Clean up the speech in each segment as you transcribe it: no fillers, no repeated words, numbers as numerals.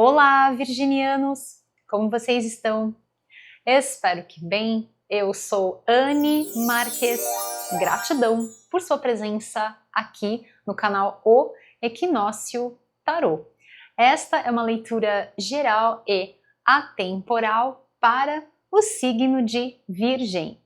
Olá, virginianos! Como vocês estão? Espero que bem. Eu sou Anne Marques. Gratidão por sua presença aqui no canal O Equinócio Tarô. Esta é uma leitura geral e atemporal para o signo de Virgem.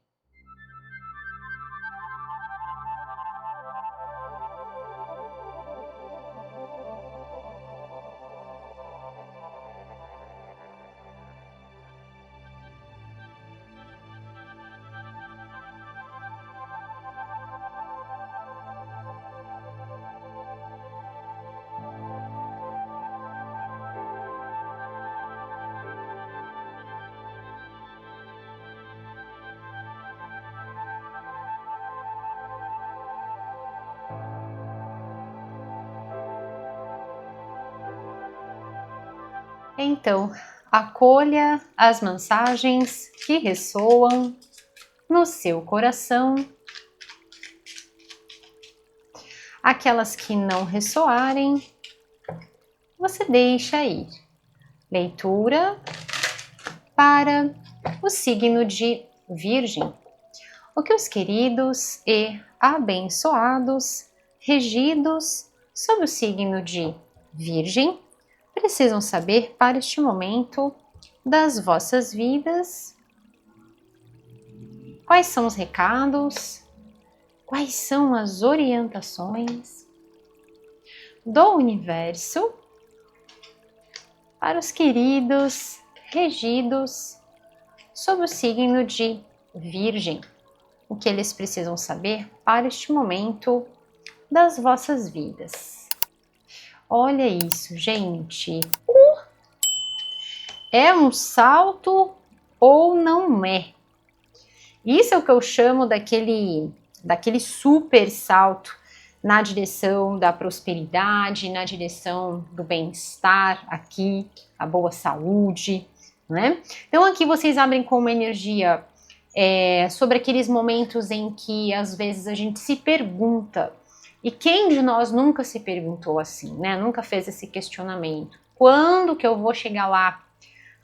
Então, acolha as mensagens que ressoam no seu coração. Aquelas que não ressoarem, você deixa ir. Leitura para o signo de Virgem. O que os queridos e abençoados, regidos sob o signo de Virgem, precisam saber para este momento das vossas vidas. Quais são os recados? Quais são as orientações do universo para os queridos regidos sob o signo de Virgem? O que eles precisam saber para este momento das vossas vidas? Olha isso, gente. É um salto ou não é? Isso é o que eu chamo daquele super salto na direção da prosperidade, na direção do bem-estar aqui, a boa saúde, né? Então aqui vocês abrem com uma energia sobre aqueles momentos em que às vezes a gente se pergunta, e quem de nós nunca se perguntou assim, né? Nunca fez esse questionamento. Quando que eu vou chegar lá?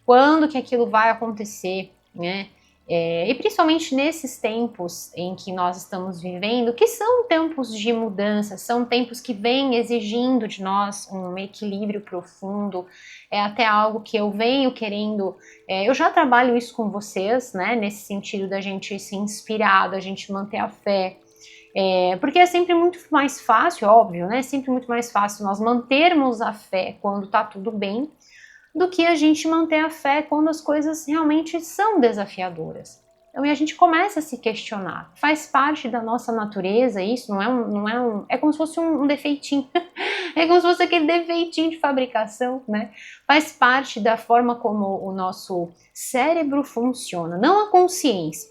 Quando que aquilo vai acontecer, né? E principalmente nesses tempos em que nós estamos vivendo, que são tempos de mudança, são tempos que vêm exigindo de nós um equilíbrio profundo, é até algo que eu venho querendo, eu já trabalho isso com vocês, né, nesse sentido da gente se inspirar, da gente manter a fé, porque é sempre muito mais fácil, óbvio, né, sempre muito mais fácil nós mantermos a fé quando tá tudo bem, do que a gente manter a fé quando as coisas realmente são desafiadoras. Então a gente começa a se questionar. Faz parte da nossa natureza isso, é como se fosse um defeitinho. É como se fosse aquele defeitinho de fabricação, né? Faz parte da forma como o nosso cérebro funciona. Não a consciência,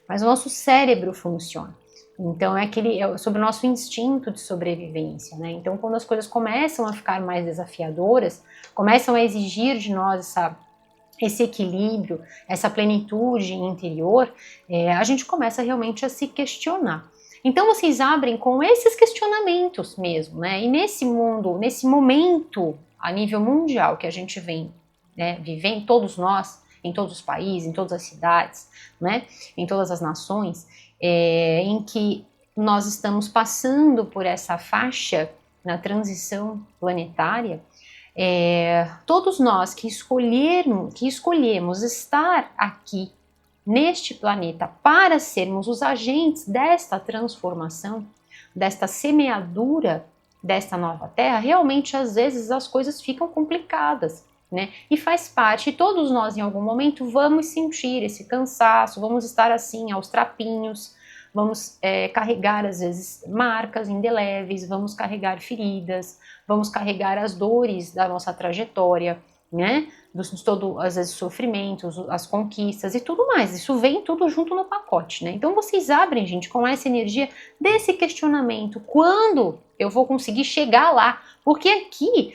mas o nosso cérebro funciona. Então é sobre o nosso instinto de sobrevivência, né? Então quando as coisas começam a ficar mais desafiadoras, começam a exigir de nós esse equilíbrio, essa plenitude interior, a gente começa realmente a se questionar. Então vocês abrem com esses questionamentos mesmo, né? E nesse mundo, nesse momento a nível mundial que a gente vem, né, vivendo, todos nós, em todos os países, em todas as cidades, né, em todas as nações, em que nós estamos passando por essa faixa na transição planetária, todos nós que escolhemos estar aqui neste planeta para sermos os agentes desta transformação, desta semeadura desta nova terra, realmente às vezes as coisas ficam complicadas, né? E faz parte, todos nós em algum momento vamos sentir esse cansaço, vamos estar assim aos trapinhos, vamos carregar às vezes marcas indeléveis, vamos carregar feridas, vamos carregar as dores da nossa trajetória, né? Às vezes sofrimentos, as conquistas e tudo mais, isso vem tudo junto no pacote, né? Então vocês abrem, gente, com essa energia desse questionamento, quando eu vou conseguir chegar lá? Porque aqui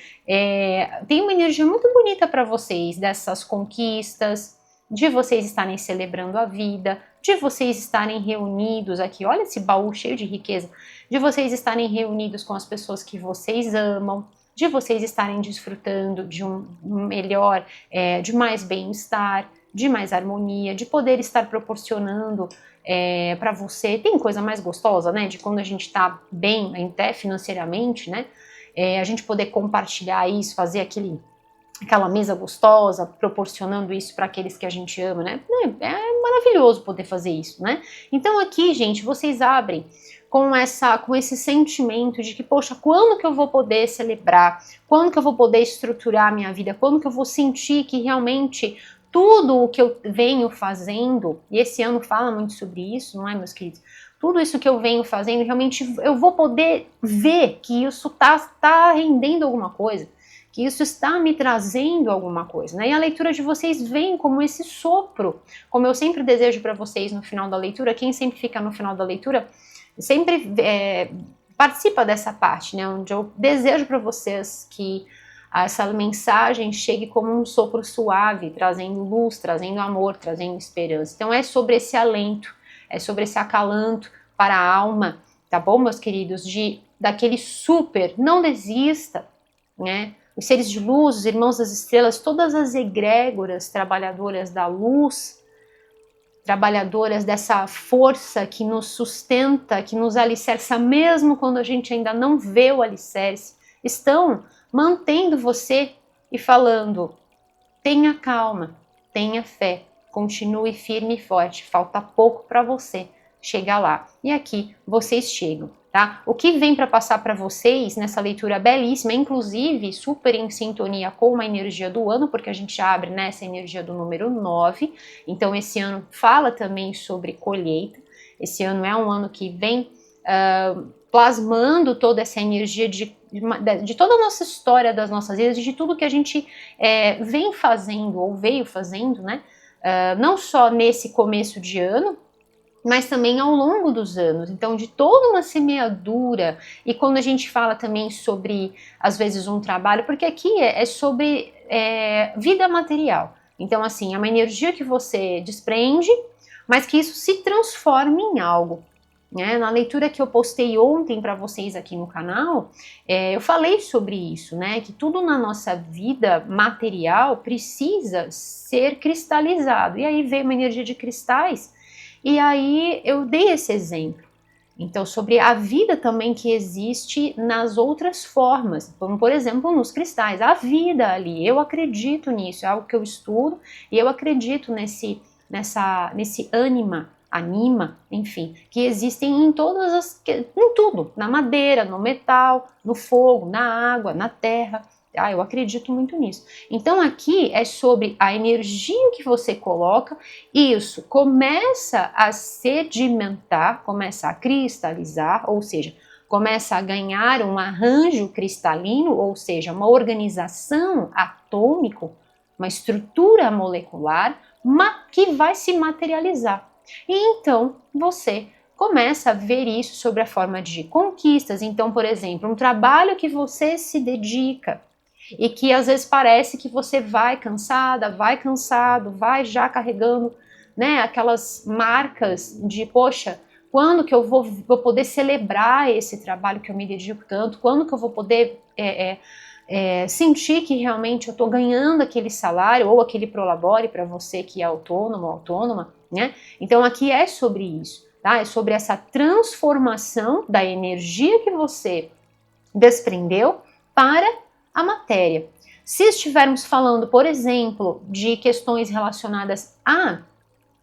tem uma energia muito bonita para vocês, dessas conquistas, de vocês estarem celebrando a vida, de vocês estarem reunidos aqui, olha esse baú cheio de riqueza, de vocês estarem reunidos com as pessoas que vocês amam, de vocês estarem desfrutando de um melhor, de mais bem-estar, de mais harmonia, de poder estar proporcionando para você. Tem coisa mais gostosa, né? De quando a gente tá bem, até financeiramente, né? A gente poder compartilhar isso, fazer aquela mesa gostosa, proporcionando isso para aqueles que a gente ama, né? É maravilhoso poder fazer isso, né? Então aqui, gente, vocês abrem com esse sentimento de que, poxa, quando que eu vou poder celebrar? Quando que eu vou poder estruturar a minha vida? Quando que eu vou sentir que realmente tudo o que eu venho fazendo, e esse ano fala muito sobre isso, não é, meus queridos? Tudo isso que eu venho fazendo, realmente eu vou poder ver que isso tá rendendo alguma coisa, que isso está me trazendo alguma coisa, né? E a leitura de vocês vem como esse sopro, como eu sempre desejo para vocês no final da leitura. Quem sempre fica no final da leitura sempre participa dessa parte, né? Onde eu desejo para vocês que essa mensagem chegue como um sopro suave, trazendo luz, trazendo amor, trazendo esperança. Então é sobre esse alento, é sobre esse acalanto para a alma, tá bom, meus queridos? Daquele super, não desista, né? Os seres de luz, os irmãos das estrelas, todas as egrégoras trabalhadoras da luz, trabalhadoras dessa força que nos sustenta, que nos alicerça mesmo quando a gente ainda não vê o alicerce, estão mantendo você e falando: tenha calma, tenha fé, continue firme e forte, falta pouco para você chegar lá. E aqui vocês chegam, tá? O que vem para passar para vocês nessa leitura belíssima, inclusive super em sintonia com a energia do ano, porque a gente abre nessa energia do número 9, então esse ano fala também sobre colheita. Esse ano é um ano que vem plasmando toda essa energia de toda a nossa história das nossas vidas, de tudo que a gente vem fazendo ou veio fazendo, né? Não só nesse começo de ano, mas também ao longo dos anos. Então, de toda uma semeadura, e quando a gente fala também sobre, às vezes, um trabalho, porque aqui é sobre vida material. Então, assim, é uma energia que você desprende, mas que isso se transforma em algo. Né? Na leitura que eu postei ontem para vocês aqui no canal, eu falei sobre isso, né? Que tudo na nossa vida material precisa ser cristalizado. E aí veio uma energia de cristais, e aí eu dei esse exemplo. Então, sobre a vida também que existe nas outras formas, como por exemplo nos cristais, a vida ali, eu acredito nisso, é algo que eu estudo, e eu acredito nesse anima, enfim, que existem em em tudo, na madeira, no metal, no fogo, na água, na terra. Eu acredito muito nisso. Então aqui é sobre a energia que você coloca, isso começa a sedimentar, começa a cristalizar, ou seja, começa a ganhar um arranjo cristalino, ou seja, uma organização atômica, uma estrutura molecular, que vai se materializar. E então você começa a ver isso sobre a forma de conquistas. Então, por exemplo, um trabalho que você se dedica e que às vezes parece que você vai cansada, vai cansado, vai já carregando, né, aquelas marcas de, poxa, quando que eu vou poder celebrar esse trabalho que eu me dedico tanto? Quando que eu vou poder sentir que realmente eu estou ganhando aquele salário ou aquele prolabore para você que é autônomo ou autônoma, né? Então aqui é sobre isso, tá? É sobre essa transformação da energia que você desprendeu para a matéria. Se estivermos falando, por exemplo, de questões relacionadas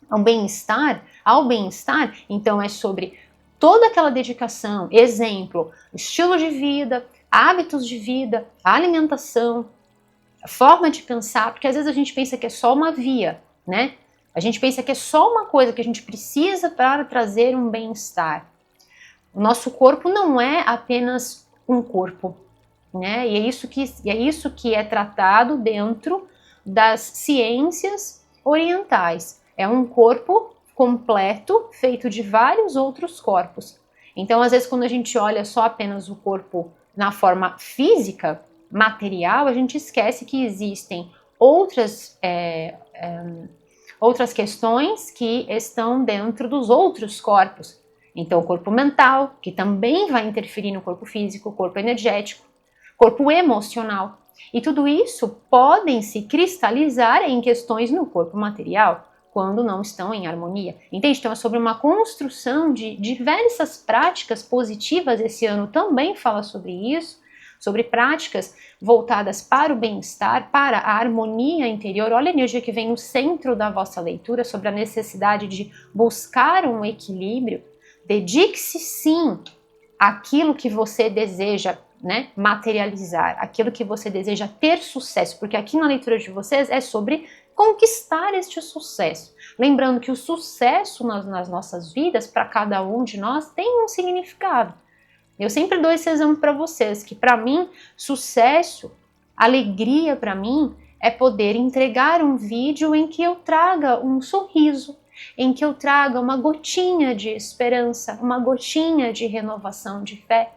ao bem-estar, então é sobre toda aquela dedicação, exemplo, estilo de vida, hábitos de vida, alimentação, forma de pensar, porque às vezes a gente pensa que é só uma via, né? A gente pensa que é só uma coisa que a gente precisa para trazer um bem-estar. O nosso corpo não é apenas um corpo, né? E é isso que é tratado dentro das ciências orientais. É um corpo completo, feito de vários outros corpos. Então, às vezes, quando a gente olha só apenas o corpo na forma física, material, a gente esquece que existem outras questões que estão dentro dos outros corpos. Então, o corpo mental, que também vai interferir no corpo físico, o corpo energético, corpo emocional. E tudo isso podem se cristalizar em questões no corpo material, quando não estão em harmonia. Entende? Então é sobre uma construção de diversas práticas positivas. Esse ano também fala sobre isso, sobre práticas voltadas para o bem-estar, para a harmonia interior. Olha a energia que vem no centro da vossa leitura, sobre a necessidade de buscar um equilíbrio. Dedique-se sim àquilo que você deseja, né, materializar, aquilo que você deseja ter sucesso, porque aqui na leitura de vocês é sobre conquistar este sucesso. Lembrando que o sucesso nas nossas vidas, para cada um de nós, tem um significado. Eu sempre dou esse exemplo para vocês, que para mim, sucesso, alegria para mim, é poder entregar um vídeo em que eu traga um sorriso, em que eu traga uma gotinha de esperança, uma gotinha de renovação de fé.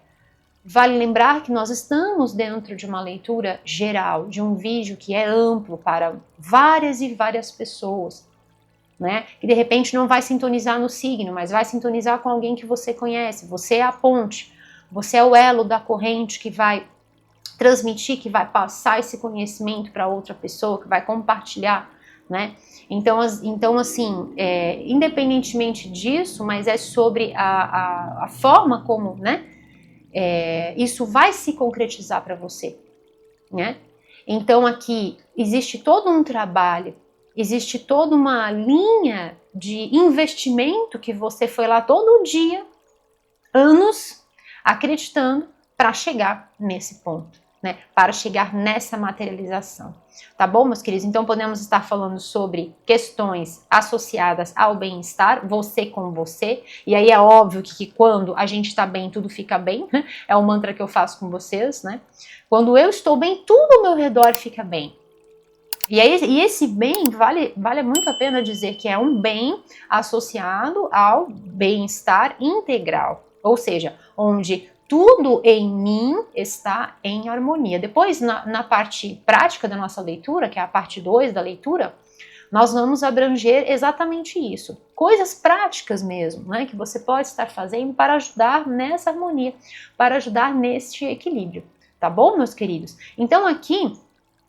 Vale lembrar que nós estamos dentro de uma leitura geral, de um vídeo que é amplo para várias e várias pessoas, né? Que de repente não vai sintonizar no signo, mas vai sintonizar com alguém que você conhece. Você é a ponte, você é o elo da corrente que vai transmitir, que vai passar esse conhecimento para outra pessoa, que vai compartilhar, né? Então assim, independentemente disso, mas é sobre a forma como, né? Isso vai se concretizar para você, né? Então aqui existe todo um trabalho, existe toda uma linha de investimento que você foi lá todo dia, anos, acreditando para chegar nesse ponto, né? Para chegar nessa materialização. Tá bom, meus queridos? Então podemos estar falando sobre questões associadas ao bem-estar, você com você. E aí é óbvio que quando a gente está bem, tudo fica bem, né? É o mantra que eu faço com vocês, né? Quando eu estou bem, tudo ao meu redor fica bem. E esse bem, vale muito a pena dizer que é um bem associado ao bem-estar integral. Ou seja, onde tudo em mim está em harmonia. Depois, na parte prática da nossa leitura, que é a parte 2 da leitura, nós vamos abranger exatamente isso. Coisas práticas mesmo, né, que você pode estar fazendo para ajudar nessa harmonia, para ajudar neste equilíbrio. Tá bom, meus queridos? Então aqui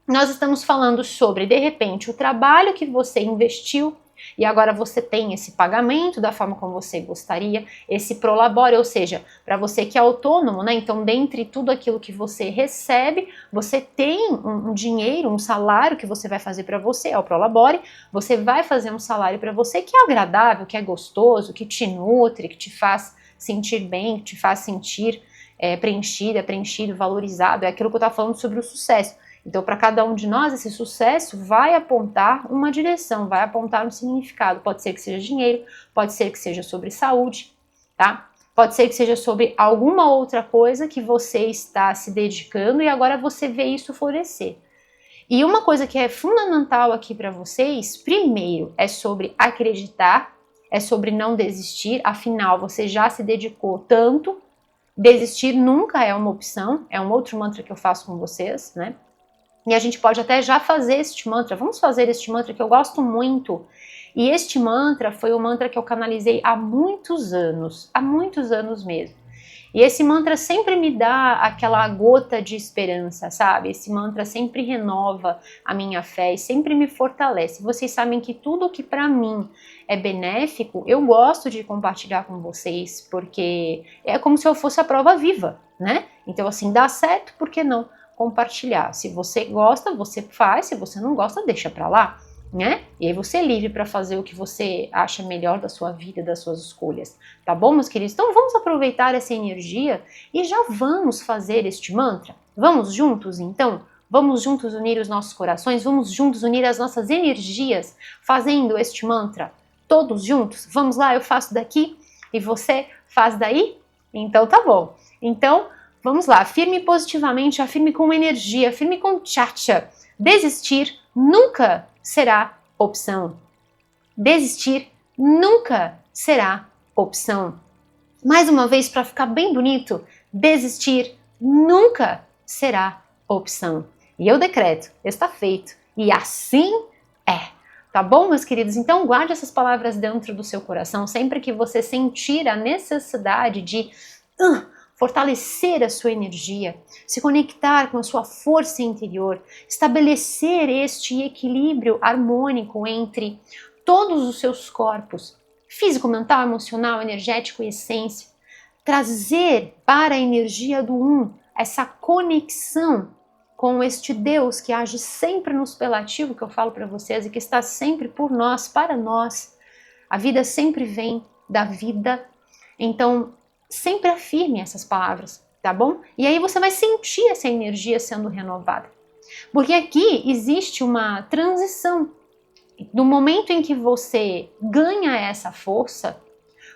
nós estamos falando sobre, de repente, o trabalho que você investiu e agora você tem esse pagamento da forma como você gostaria, esse prolabore, ou seja, para você que é autônomo, né? Então, dentre tudo aquilo que você recebe, você tem um dinheiro, um salário que você vai fazer para você, é o prolabore, você vai fazer um salário para você que é agradável, que é gostoso, que te nutre, que te faz sentir bem, que te faz sentir preenchido, valorizado, é aquilo que eu estava falando sobre o sucesso. Então, para cada um de nós, esse sucesso vai apontar uma direção, vai apontar um significado. Pode ser que seja dinheiro, pode ser que seja sobre saúde, tá? Pode ser que seja sobre alguma outra coisa que você está se dedicando e agora você vê isso florescer. E uma coisa que é fundamental aqui para vocês, primeiro, é sobre acreditar, é sobre não desistir, afinal, você já se dedicou tanto, desistir nunca é uma opção, é um outro mantra que eu faço com vocês, né? E a gente pode até já fazer este mantra. Vamos fazer este mantra que eu gosto muito. E este mantra foi o mantra que eu canalizei há muitos anos mesmo. E esse mantra sempre me dá aquela gota de esperança, sabe? Esse mantra sempre renova a minha fé e sempre me fortalece. Vocês sabem que tudo que para mim é benéfico, eu gosto de compartilhar com vocês, porque é como se eu fosse a prova viva, né? Então assim, dá certo, por que não compartilhar? Se você gosta, você faz, se você não gosta, deixa pra lá, né? E aí você é livre para fazer o que você acha melhor da sua vida, das suas escolhas, tá bom, meus queridos? Então vamos aproveitar essa energia e já vamos fazer este mantra? Vamos juntos, então? Vamos juntos unir os nossos corações, vamos juntos unir as nossas energias, fazendo este mantra, todos juntos? Vamos lá, eu faço daqui e você faz daí? Então tá bom. Então, vamos lá, afirme positivamente, afirme com energia, afirme com chacha. Desistir nunca será opção. Desistir nunca será opção. Mais uma vez, para ficar bem bonito, desistir nunca será opção. E eu decreto, está feito. E assim é. Tá bom, meus queridos? Então guarde essas palavras dentro do seu coração sempre que você sentir a necessidade de fortalecer a sua energia, se conectar com a sua força interior, estabelecer este equilíbrio harmônico entre todos os seus corpos, físico, mental, emocional, energético e essência, trazer para a energia do essa conexão com este Deus que age sempre no superlativo, que eu falo para vocês, e que está sempre por nós, para nós. A vida sempre vem da vida, então sempre afirme essas palavras, tá bom? E aí você vai sentir essa energia sendo renovada. Porque aqui existe uma transição. No momento em que você ganha essa força,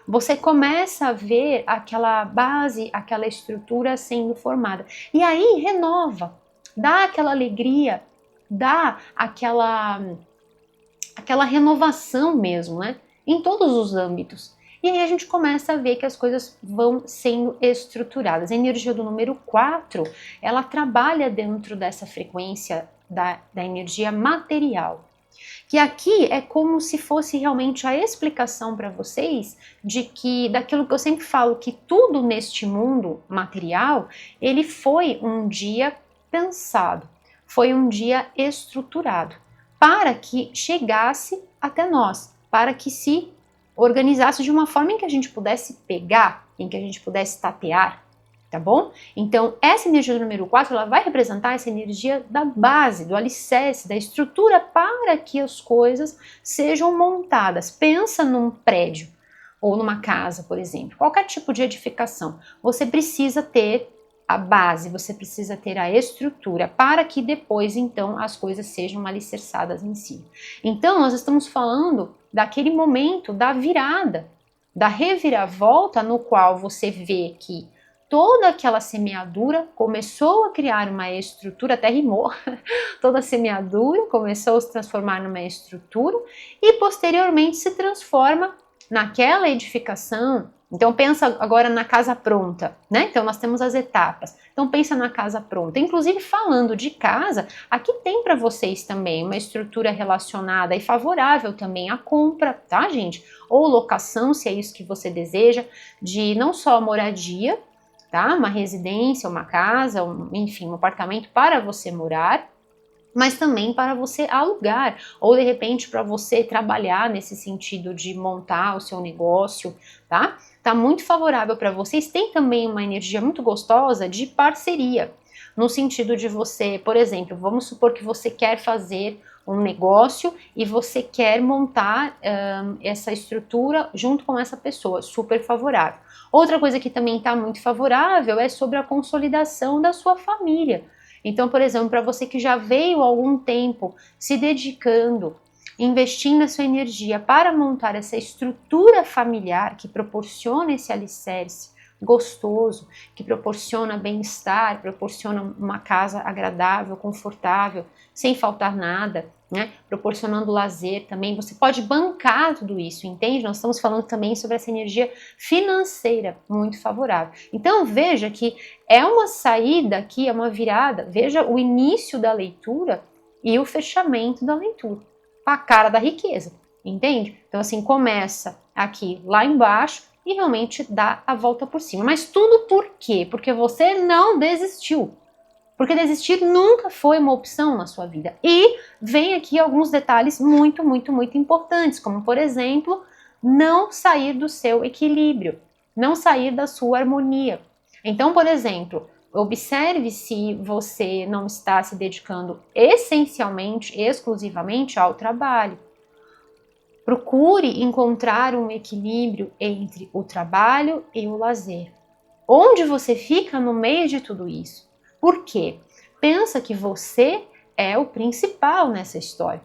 você começa a ver aquela base, aquela estrutura sendo formada. E aí renova, dá aquela alegria, dá aquela renovação mesmo, né? Em todos os âmbitos. E aí a gente começa a ver que as coisas vão sendo estruturadas. A energia do número 4, ela trabalha dentro dessa frequência da energia material. Que aqui é como se fosse realmente a explicação para vocês daquilo que eu sempre falo, que tudo neste mundo material, ele foi um dia pensado, foi um dia estruturado, para que chegasse até nós, para que se organizasse de uma forma em que a gente pudesse pegar, em que a gente pudesse tatear, tá bom? Então, essa energia do número 4, ela vai representar essa energia da base, do alicerce, da estrutura para que as coisas sejam montadas. Pensa num prédio ou numa casa, por exemplo, qualquer tipo de edificação. Você precisa ter a base, você precisa ter a estrutura para que depois, então, as coisas sejam alicerçadas em si. Então, nós estamos falando daquele momento da virada, da reviravolta, no qual você vê que toda aquela semeadura começou a criar uma estrutura, até rimou, toda a semeadura começou a se transformar numa estrutura e posteriormente se transforma naquela edificação. Então pensa agora na casa pronta, né? Então nós temos as etapas. Então pensa na casa pronta. Inclusive falando de casa, aqui tem para vocês também uma estrutura relacionada e favorável também à compra, tá, gente? Ou locação, se é isso que você deseja, de não só moradia, tá? Uma residência, uma casa, enfim, um apartamento para você morar, mas também para você alugar, ou de repente para você trabalhar nesse sentido de montar o seu negócio, tá? Tá muito favorável para vocês. Tem também uma energia muito gostosa de parceria, no sentido de você, por exemplo, vamos supor que você quer fazer um negócio e você quer montar essa estrutura junto com essa pessoa, super favorável. Outra coisa que também está muito favorável é sobre a consolidação da sua família. Então, por exemplo, para você que já veio há algum tempo se dedicando, investindo a sua energia para montar essa estrutura familiar que proporciona esse alicerce gostoso, que proporciona bem-estar, proporciona uma casa agradável, confortável, sem faltar nada, né? Proporcionando lazer também, você pode bancar tudo isso, entende? Nós estamos falando também sobre essa energia financeira muito favorável. Então veja que é uma saída aqui, é uma virada, veja o início da leitura e o fechamento da leitura, a cara da riqueza, entende? Então assim, começa aqui lá embaixo e realmente dá a volta por cima. Mas tudo por quê? Porque você não desistiu. Porque desistir nunca foi uma opção na sua vida. E vem aqui alguns detalhes muito, muito, muito importantes, como por exemplo, não sair do seu equilíbrio, não sair da sua harmonia. Então, por exemplo, observe se você não está se dedicando essencialmente, exclusivamente ao trabalho. Procure encontrar um equilíbrio entre o trabalho e o lazer. Onde você fica no meio de tudo isso? Por quê? Pensa que você é o principal nessa história.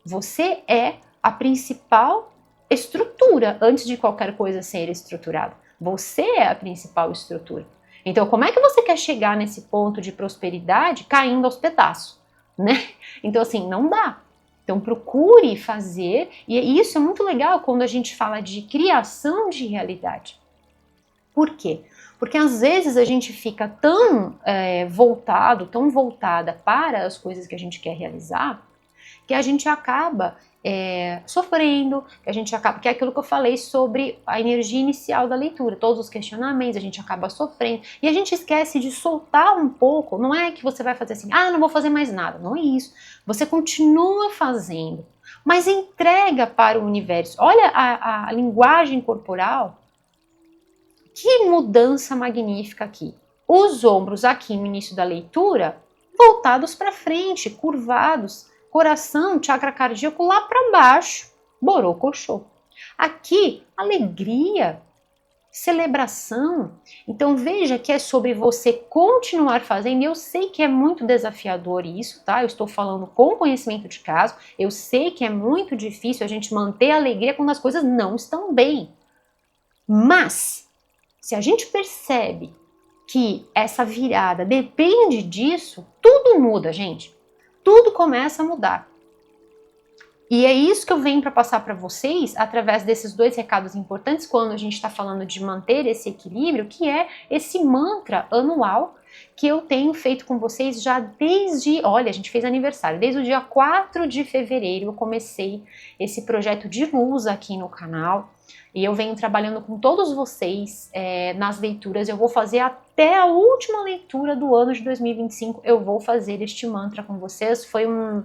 Você é a principal estrutura antes de qualquer coisa ser estruturada. Você é a principal estrutura. Então, como é que você quer chegar nesse ponto de prosperidade caindo aos pedaços, né? Então, assim, não dá. Então procure fazer, e isso é muito legal quando a gente fala de criação de realidade. Por quê? Porque às vezes a gente fica tão voltada para as coisas que a gente quer realizar, que a gente acaba sofrendo, que a gente acaba, que é aquilo que eu falei sobre a energia inicial da leitura, todos os questionamentos, a gente acaba sofrendo, e a gente esquece de soltar um pouco. Não é que você vai fazer assim, não vou fazer mais nada, não é isso, você continua fazendo, mas entrega para o universo. Olha a linguagem corporal, que mudança magnífica aqui. Os ombros aqui no início da leitura, voltados para frente, curvados, coração, chakra cardíaco lá para baixo, borocochô. Aqui, alegria, celebração. Então veja que é sobre você continuar fazendo. Eu sei que é muito desafiador isso, tá? Eu estou falando com conhecimento de caso. Eu sei que é muito difícil a gente manter a alegria quando as coisas não estão bem. Mas, se a gente percebe que essa virada depende disso, tudo muda, gente. Tudo começa a mudar. E é isso que eu venho para passar para vocês através desses dois recados importantes quando a gente está falando de manter esse equilíbrio, que é esse mantra anual que eu tenho feito com vocês já desde, olha, a gente fez aniversário, desde o dia 4 de fevereiro eu comecei esse projeto de luz aqui no canal. E eu venho trabalhando com todos vocês nas leituras. Eu vou fazer até a última leitura do ano de 2025. Eu vou fazer este mantra com vocês. Foi um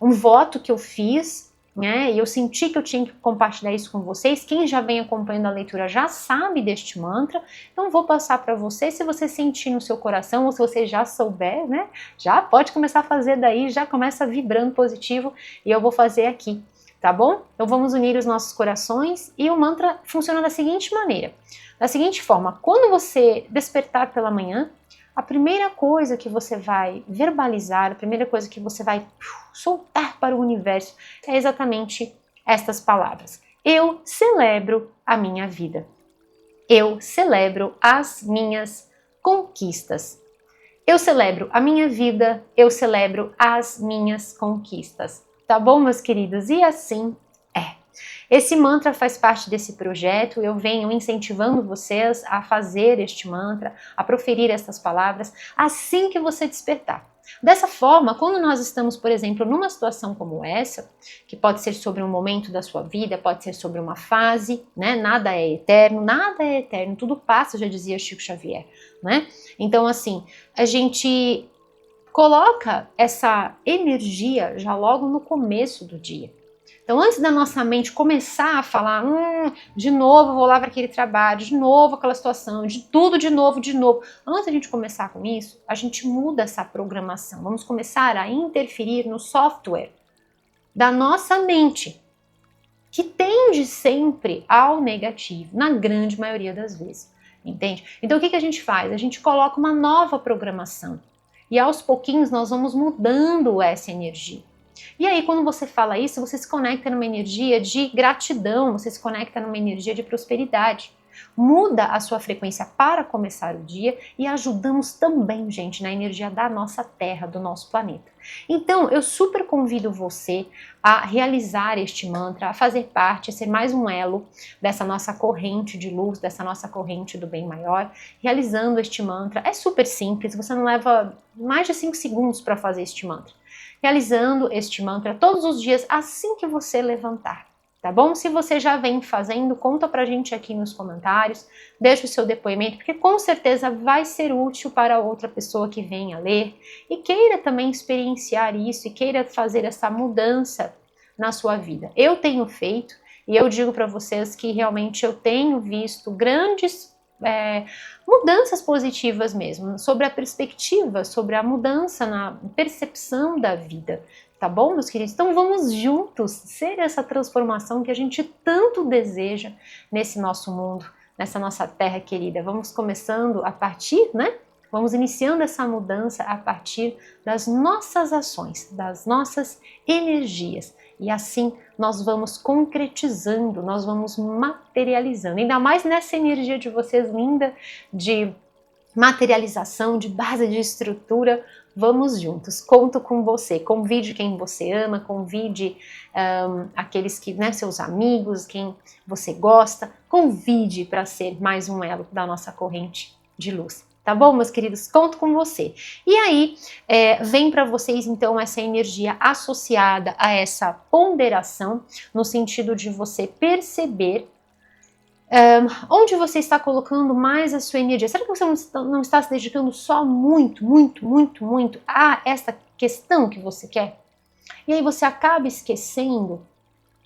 voto que eu fiz, né? E eu senti que eu tinha que compartilhar isso com vocês. Quem já vem acompanhando a leitura já sabe deste mantra. Então vou passar para vocês. Se você sentir no seu coração ou se você já souber, né? Já pode começar a fazer daí. Já começa vibrando positivo. E eu vou fazer aqui. Tá bom? Então vamos unir os nossos corações e o mantra funciona da seguinte maneira, da seguinte forma: quando você despertar pela manhã, a primeira coisa que você vai verbalizar, a primeira coisa que você vai soltar para o universo é exatamente estas palavras: eu celebro a minha vida, eu celebro as minhas conquistas, eu celebro a minha vida, eu celebro as minhas conquistas. Tá bom, meus queridos? E assim é. Esse mantra faz parte desse projeto, eu venho incentivando vocês a fazer este mantra, a proferir essas palavras assim que você despertar. Dessa forma, quando nós estamos, por exemplo, numa situação como essa, que pode ser sobre um momento da sua vida, pode ser sobre uma fase, né? Nada é eterno, tudo passa, já dizia Chico Xavier, né? Então, assim, a gente coloca essa energia já logo no começo do dia. Então, antes da nossa mente começar a falar, de novo vou lá para aquele trabalho, de novo aquela situação, de tudo de novo, antes da gente começar com isso, a gente muda essa programação. Vamos começar a interferir no software da nossa mente, que tende sempre ao negativo, na grande maioria das vezes, entende? Então, o que a gente faz? A gente coloca uma nova programação. E aos pouquinhos nós vamos mudando essa energia. E aí, quando você fala isso, você se conecta numa energia de gratidão, você se conecta numa energia de prosperidade. Muda a sua frequência para começar o dia e ajudamos também, gente, na energia da nossa Terra, do nosso planeta. Então, eu super convido você a realizar este mantra, a fazer parte, a ser mais um elo dessa nossa corrente de luz, dessa nossa corrente do bem maior, realizando este mantra. É super simples, você não leva mais de 5 segundos para fazer este mantra. Realizando este mantra todos os dias assim que você levantar. Tá bom? Se você já vem fazendo, conta pra gente aqui nos comentários, deixa o seu depoimento, porque com certeza vai ser útil para outra pessoa que venha ler e queira também experienciar isso e queira fazer essa mudança na sua vida. Eu tenho feito e eu digo para vocês que realmente eu tenho visto grandes mudanças positivas mesmo, sobre a perspectiva, sobre a mudança na percepção da vida. Tá bom, meus queridos? Então vamos juntos ser essa transformação que a gente tanto deseja nesse nosso mundo, nessa nossa terra querida. Vamos começando a partir, né? Vamos iniciando essa mudança a partir das nossas ações, das nossas energias. E assim nós vamos concretizando, nós vamos materializando. Ainda mais nessa energia de vocês linda, de materialização, de base de estrutura. Vamos juntos, conto com você, convide quem você ama, convide aqueles que, né, seus amigos, quem você gosta, convide para ser mais um elo da nossa corrente de luz. Tá bom, meus queridos? Conto com você. E aí, vem para vocês, então, essa energia associada a essa ponderação, no sentido de você perceber onde você está colocando mais a sua energia. Será que você não está se dedicando só muito, muito, muito, muito a essa questão que você quer? E aí você acaba esquecendo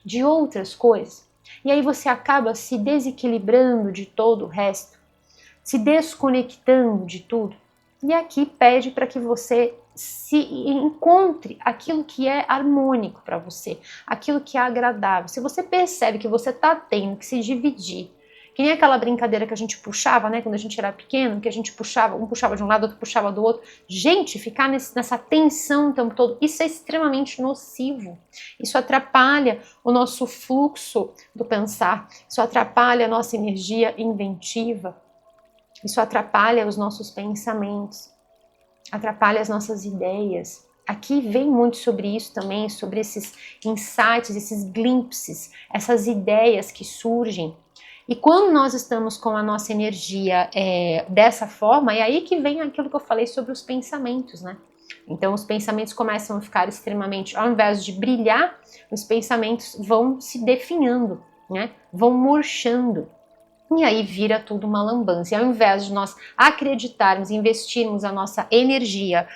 de outras coisas. E aí você acaba se desequilibrando de todo o resto, se desconectando de tudo. E aqui pede para que você se encontre aquilo que é harmônico para você, aquilo que é agradável. Se você percebe que você está tendo que se dividir, que nem aquela brincadeira que a gente puxava, né, quando a gente era pequeno, que a gente puxava, um puxava de um lado, outro puxava do outro. Gente, ficar nessa tensão o tempo todo, isso é extremamente nocivo. Isso atrapalha o nosso fluxo do pensar, isso atrapalha a nossa energia inventiva, isso atrapalha os nossos pensamentos, atrapalha as nossas ideias. Aqui vem muito sobre isso também, sobre esses insights, esses glimpses, essas ideias que surgem. E quando nós estamos com a nossa energia dessa forma, é aí que vem aquilo que eu falei sobre os pensamentos, né? Então os pensamentos começam a ficar extremamente, ao invés de brilhar, os pensamentos vão se definhando, né? Vão murchando. E aí vira tudo uma lambança. E ao invés de nós acreditarmos, investirmos a nossa energia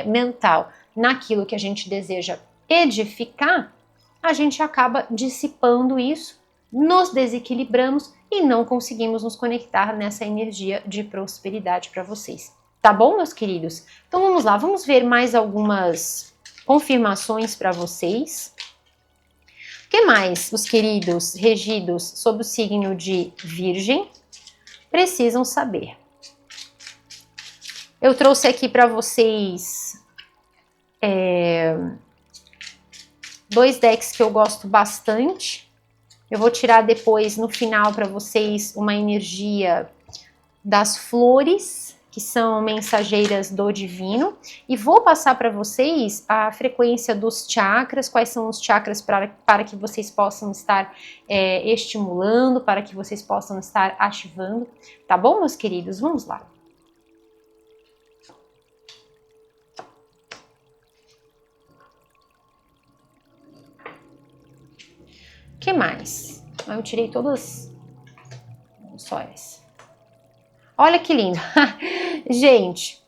mental naquilo que a gente deseja edificar, a gente acaba dissipando isso, nos desequilibramos e não conseguimos nos conectar nessa energia de prosperidade para vocês. Tá bom, meus queridos? Então vamos lá, vamos ver mais algumas confirmações para vocês. O que mais os queridos regidos sob o signo de Virgem precisam saber? Eu trouxe aqui para vocês dois decks que eu gosto bastante. Eu vou tirar depois, no final, para vocês uma energia das flores, que são mensageiras do divino, e vou passar para vocês a frequência dos chakras, quais são os chakras para que vocês possam estar estimulando, para que vocês possam estar ativando, tá bom, meus queridos? Vamos lá. O que mais? Eu tirei todas, só essa. Olha que lindo. Gente,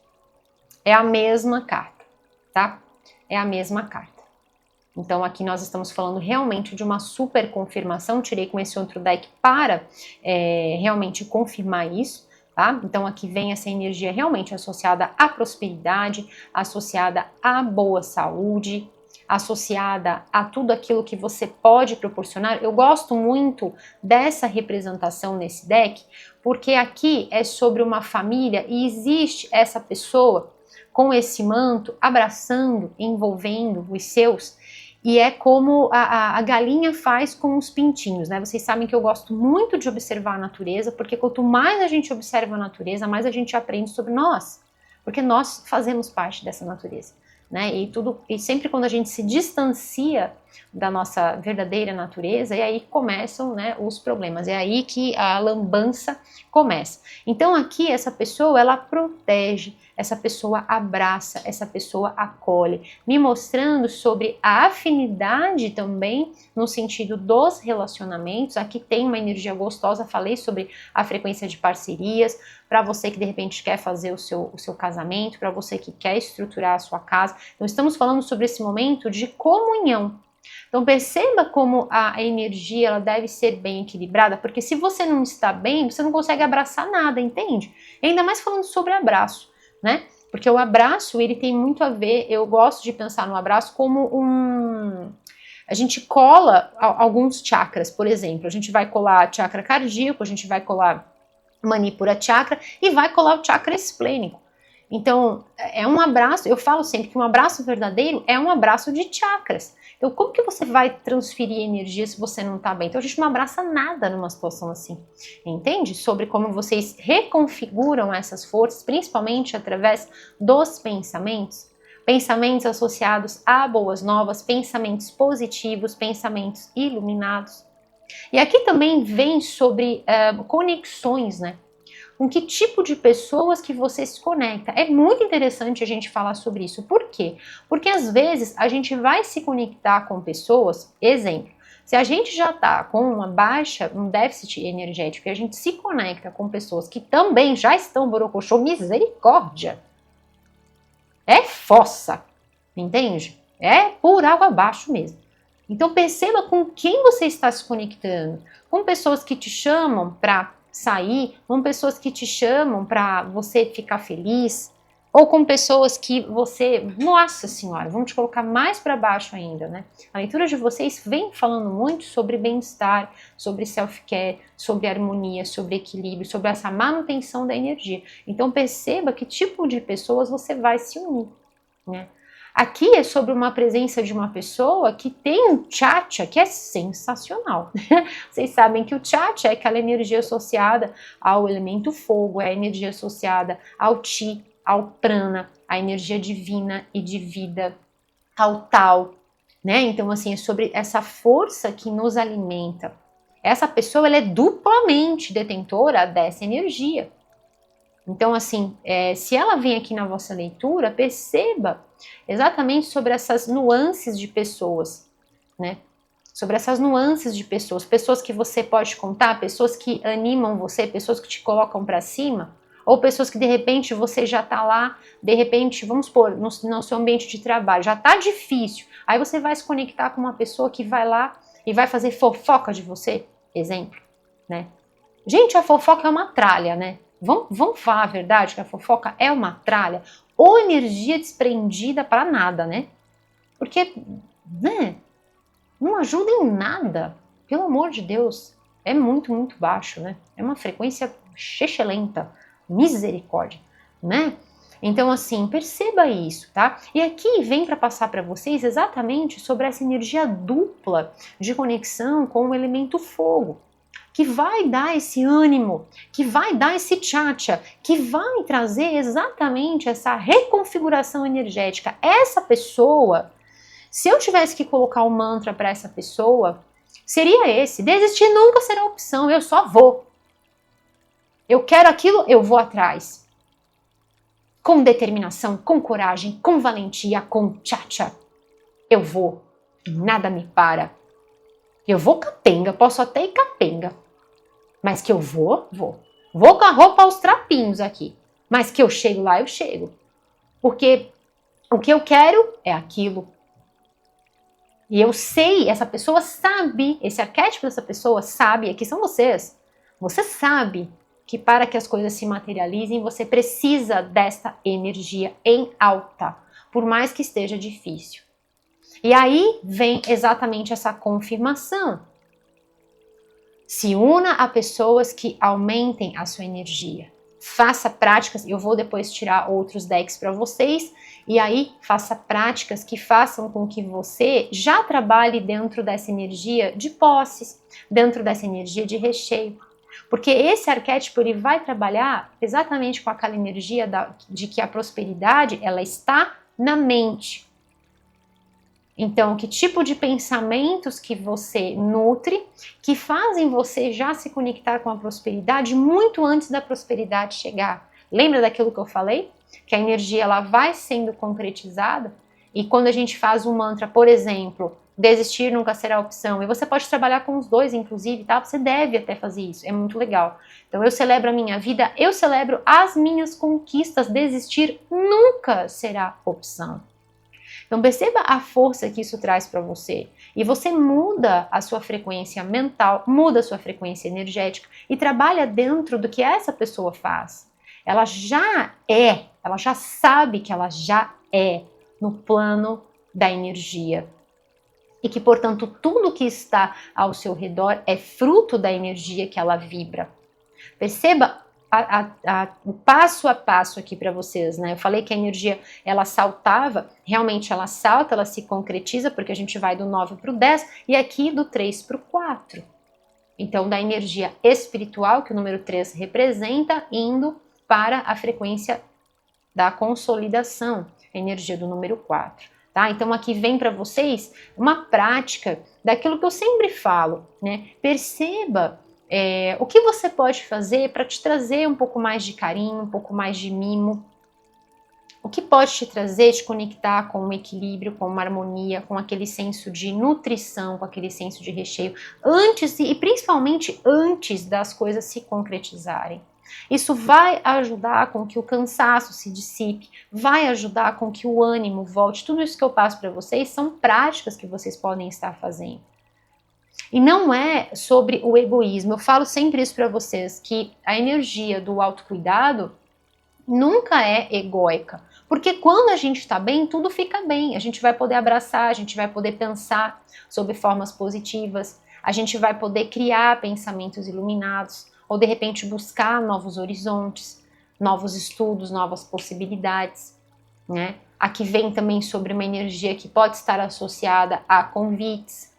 é a mesma carta, tá? É a mesma carta. Então aqui nós estamos falando realmente de uma super confirmação. Tirei com esse outro deck para realmente confirmar isso, tá? Então aqui vem essa energia realmente associada à prosperidade, associada à boa saúde, associada a tudo aquilo que você pode proporcionar. Eu gosto muito dessa representação nesse deck, porque aqui é sobre uma família e existe essa pessoa com esse manto abraçando, envolvendo os seus, e é como a galinha faz com os pintinhos, né? Vocês sabem que eu gosto muito de observar a natureza, porque quanto mais a gente observa a natureza, mais a gente aprende sobre nós, porque nós fazemos parte dessa natureza. Né? E sempre quando a gente se distancia da nossa verdadeira natureza, é aí que começam, né, os problemas, é aí que a lambança começa. Então aqui essa pessoa, ela protege, essa pessoa abraça, essa pessoa acolhe, me mostrando sobre a afinidade também no sentido dos relacionamentos. Aqui tem uma energia gostosa, falei sobre a frequência de parcerias, para você que de repente quer fazer o seu casamento, para você que quer estruturar a sua casa. Então estamos falando sobre esse momento de comunhão. Então perceba como a energia ela deve ser bem equilibrada, porque se você não está bem, você não consegue abraçar nada, entende? E ainda mais falando sobre abraço, né? Porque o abraço, ele tem muito a ver, eu gosto de pensar no abraço como a gente cola alguns chakras, por exemplo, a gente vai colar chakra cardíaco, a gente vai colar Manipura Chakra e vai colar o chakra esplênico. Então, é um abraço, eu falo sempre que um abraço verdadeiro é um abraço de chakras. Então, como que você vai transferir energia se você não tá bem? Então, a gente não abraça nada numa situação assim, entende? Sobre como vocês reconfiguram essas forças, principalmente através dos pensamentos. Pensamentos associados a boas novas, pensamentos positivos, pensamentos iluminados. E aqui também vem sobre conexões, né? com que tipo de pessoas que você se conecta. É muito interessante a gente falar sobre isso. Por quê? Porque às vezes a gente vai se conectar com pessoas, exemplo, se a gente já está com um déficit energético e a gente se conecta com pessoas que também já estão borocochô, misericórdia, é fossa, entende? É por água abaixo mesmo. Então perceba com quem você está se conectando. Com pessoas que te chamam para sair, com pessoas que te chamam para você ficar feliz, ou com pessoas que você, nossa senhora, vamos te colocar mais para baixo ainda, né? A leitura de vocês vem falando muito sobre bem-estar, sobre self-care, sobre harmonia, sobre equilíbrio, sobre essa manutenção da energia. Então perceba que tipo de pessoas você vai se unir, né? Aqui é sobre uma presença de uma pessoa que tem um tchatcha que é sensacional. Vocês sabem que o tchatcha é aquela energia associada ao elemento fogo, é a energia associada ao chi, ao prana, a energia divina e de vida, ao tal, né? Então, assim, é sobre essa força que nos alimenta. Essa pessoa, ela é duplamente detentora dessa energia. Então, assim, se ela vem aqui na vossa leitura, perceba exatamente sobre essas nuances de pessoas, né? Sobre essas nuances de pessoas, pessoas que você pode contar, pessoas que animam você, pessoas que te colocam para cima, ou pessoas que de repente você já tá lá, de repente, vamos supor, no seu ambiente de trabalho, já tá difícil, aí você vai se conectar com uma pessoa que vai lá e vai fazer fofoca de você, exemplo, né? Gente, a fofoca é uma tralha, né? Vamos falar a verdade que a fofoca é uma tralha ou energia desprendida para nada, né? Porque, né? Não ajuda em nada. Pelo amor de Deus, é muito, muito baixo, né? É uma frequência lenta, misericórdia, né? Então, assim, perceba isso, tá? E aqui vem para passar para vocês exatamente sobre essa energia dupla de conexão com o elemento fogo, que vai dar esse ânimo, que vai dar esse tchatcha, que vai trazer exatamente essa reconfiguração energética. Essa pessoa, se eu tivesse que colocar um mantra para essa pessoa, seria esse: desistir nunca será opção, eu só vou. Eu quero aquilo, eu vou atrás. Com determinação, com coragem, com valentia, com tchatcha. Eu vou, nada me para. Eu vou capenga, posso até ir capenga. Mas que eu vou, vou. Vou com a roupa aos trapinhos aqui. Mas que eu chego lá, eu chego. Porque o que eu quero é aquilo. E eu sei, essa pessoa sabe, esse arquétipo dessa pessoa sabe, aqui são vocês. Você sabe que para que as coisas se materializem, você precisa desta energia em alta, por mais que esteja difícil. E aí vem exatamente essa confirmação. Se una a pessoas que aumentem a sua energia. Faça práticas, eu vou depois tirar outros decks para vocês, e aí faça práticas que façam com que você já trabalhe dentro dessa energia de posses, dentro dessa energia de recheio. Porque esse arquétipo ele vai trabalhar exatamente com aquela energia de que a prosperidade ela está na mente. Então, que tipo de pensamentos que você nutre, que fazem você já se conectar com a prosperidade muito antes da prosperidade chegar? Lembra daquilo que eu falei? Que a energia ela vai sendo concretizada e quando a gente faz um mantra, por exemplo, desistir nunca será opção, e você pode trabalhar com os dois, inclusive, tá? Você deve até fazer isso, é muito legal. Então, eu celebro a minha vida, eu celebro as minhas conquistas, desistir nunca será opção. Então perceba a força que isso traz para você. E você muda a sua frequência mental, muda a sua frequência energética e trabalha dentro do que essa pessoa faz. Ela já sabe que ela já é no plano da energia. E que, portanto, tudo que está ao seu redor é fruto da energia que ela vibra. Perceba o passo a passo aqui para vocês, né? Eu falei que a energia, ela saltava, realmente ela salta, ela se concretiza, porque a gente vai do 9 para o 10, e aqui do 3 para o 4. Então, da energia espiritual, que o número 3 representa, indo para a frequência da consolidação, a energia do número 4. Tá? Então, aqui vem para vocês uma prática daquilo que eu sempre falo, né? Perceba O que você pode fazer para te trazer um pouco mais de carinho, um pouco mais de mimo? O que pode te trazer, te conectar com um equilíbrio, com uma harmonia, com aquele senso de nutrição, com aquele senso de recheio, antes e principalmente antes das coisas se concretizarem. Isso vai ajudar com que o cansaço se dissipe, vai ajudar com que o ânimo volte. Tudo isso que eu passo para vocês são práticas que vocês podem estar fazendo. E não é sobre o egoísmo. Eu falo sempre isso para vocês, que a energia do autocuidado nunca é egóica. Porque quando a gente está bem, tudo fica bem. A gente vai poder abraçar, a gente vai poder pensar sobre formas positivas, a gente vai poder criar pensamentos iluminados, ou de repente buscar novos horizontes, novos estudos, novas possibilidades, né? Aqui vem também sobre uma energia que pode estar associada a convites,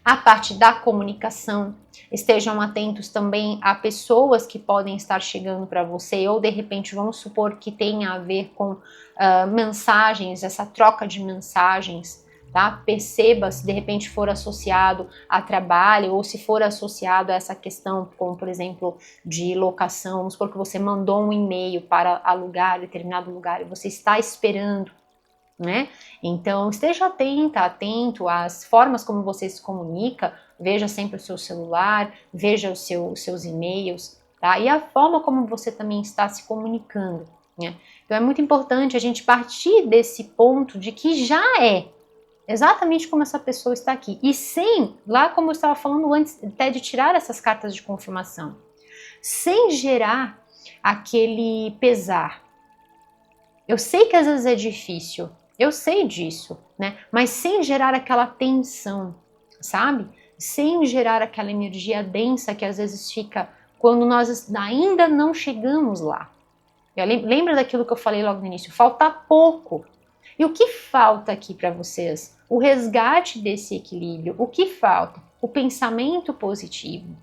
a parte da comunicação. Estejam atentos também a pessoas que podem estar chegando para você, ou de repente vamos supor que tenha a ver com mensagens, essa troca de mensagens, tá? Perceba se de repente for associado a trabalho, ou se for associado a essa questão, como por exemplo, de locação. Vamos supor que você mandou um e-mail para alugar determinado lugar e você está esperando, né? Então esteja atento às formas como você se comunica, veja sempre o seu celular, veja os seus e-mails, tá? E a forma como você também está se comunicando, né? Então é muito importante a gente partir desse ponto de que já é exatamente como essa pessoa está aqui, e sem, lá como eu estava falando antes, até de tirar essas cartas de confirmação, sem gerar aquele pesar. Eu sei que às vezes é difícil, eu sei disso, né? Mas sem gerar aquela tensão, sabe? Sem gerar aquela energia densa que às vezes fica quando nós ainda não chegamos lá. Lembra daquilo que eu falei logo no início? Falta pouco. E o que falta aqui para vocês? O resgate desse equilíbrio. O que falta? O pensamento positivo.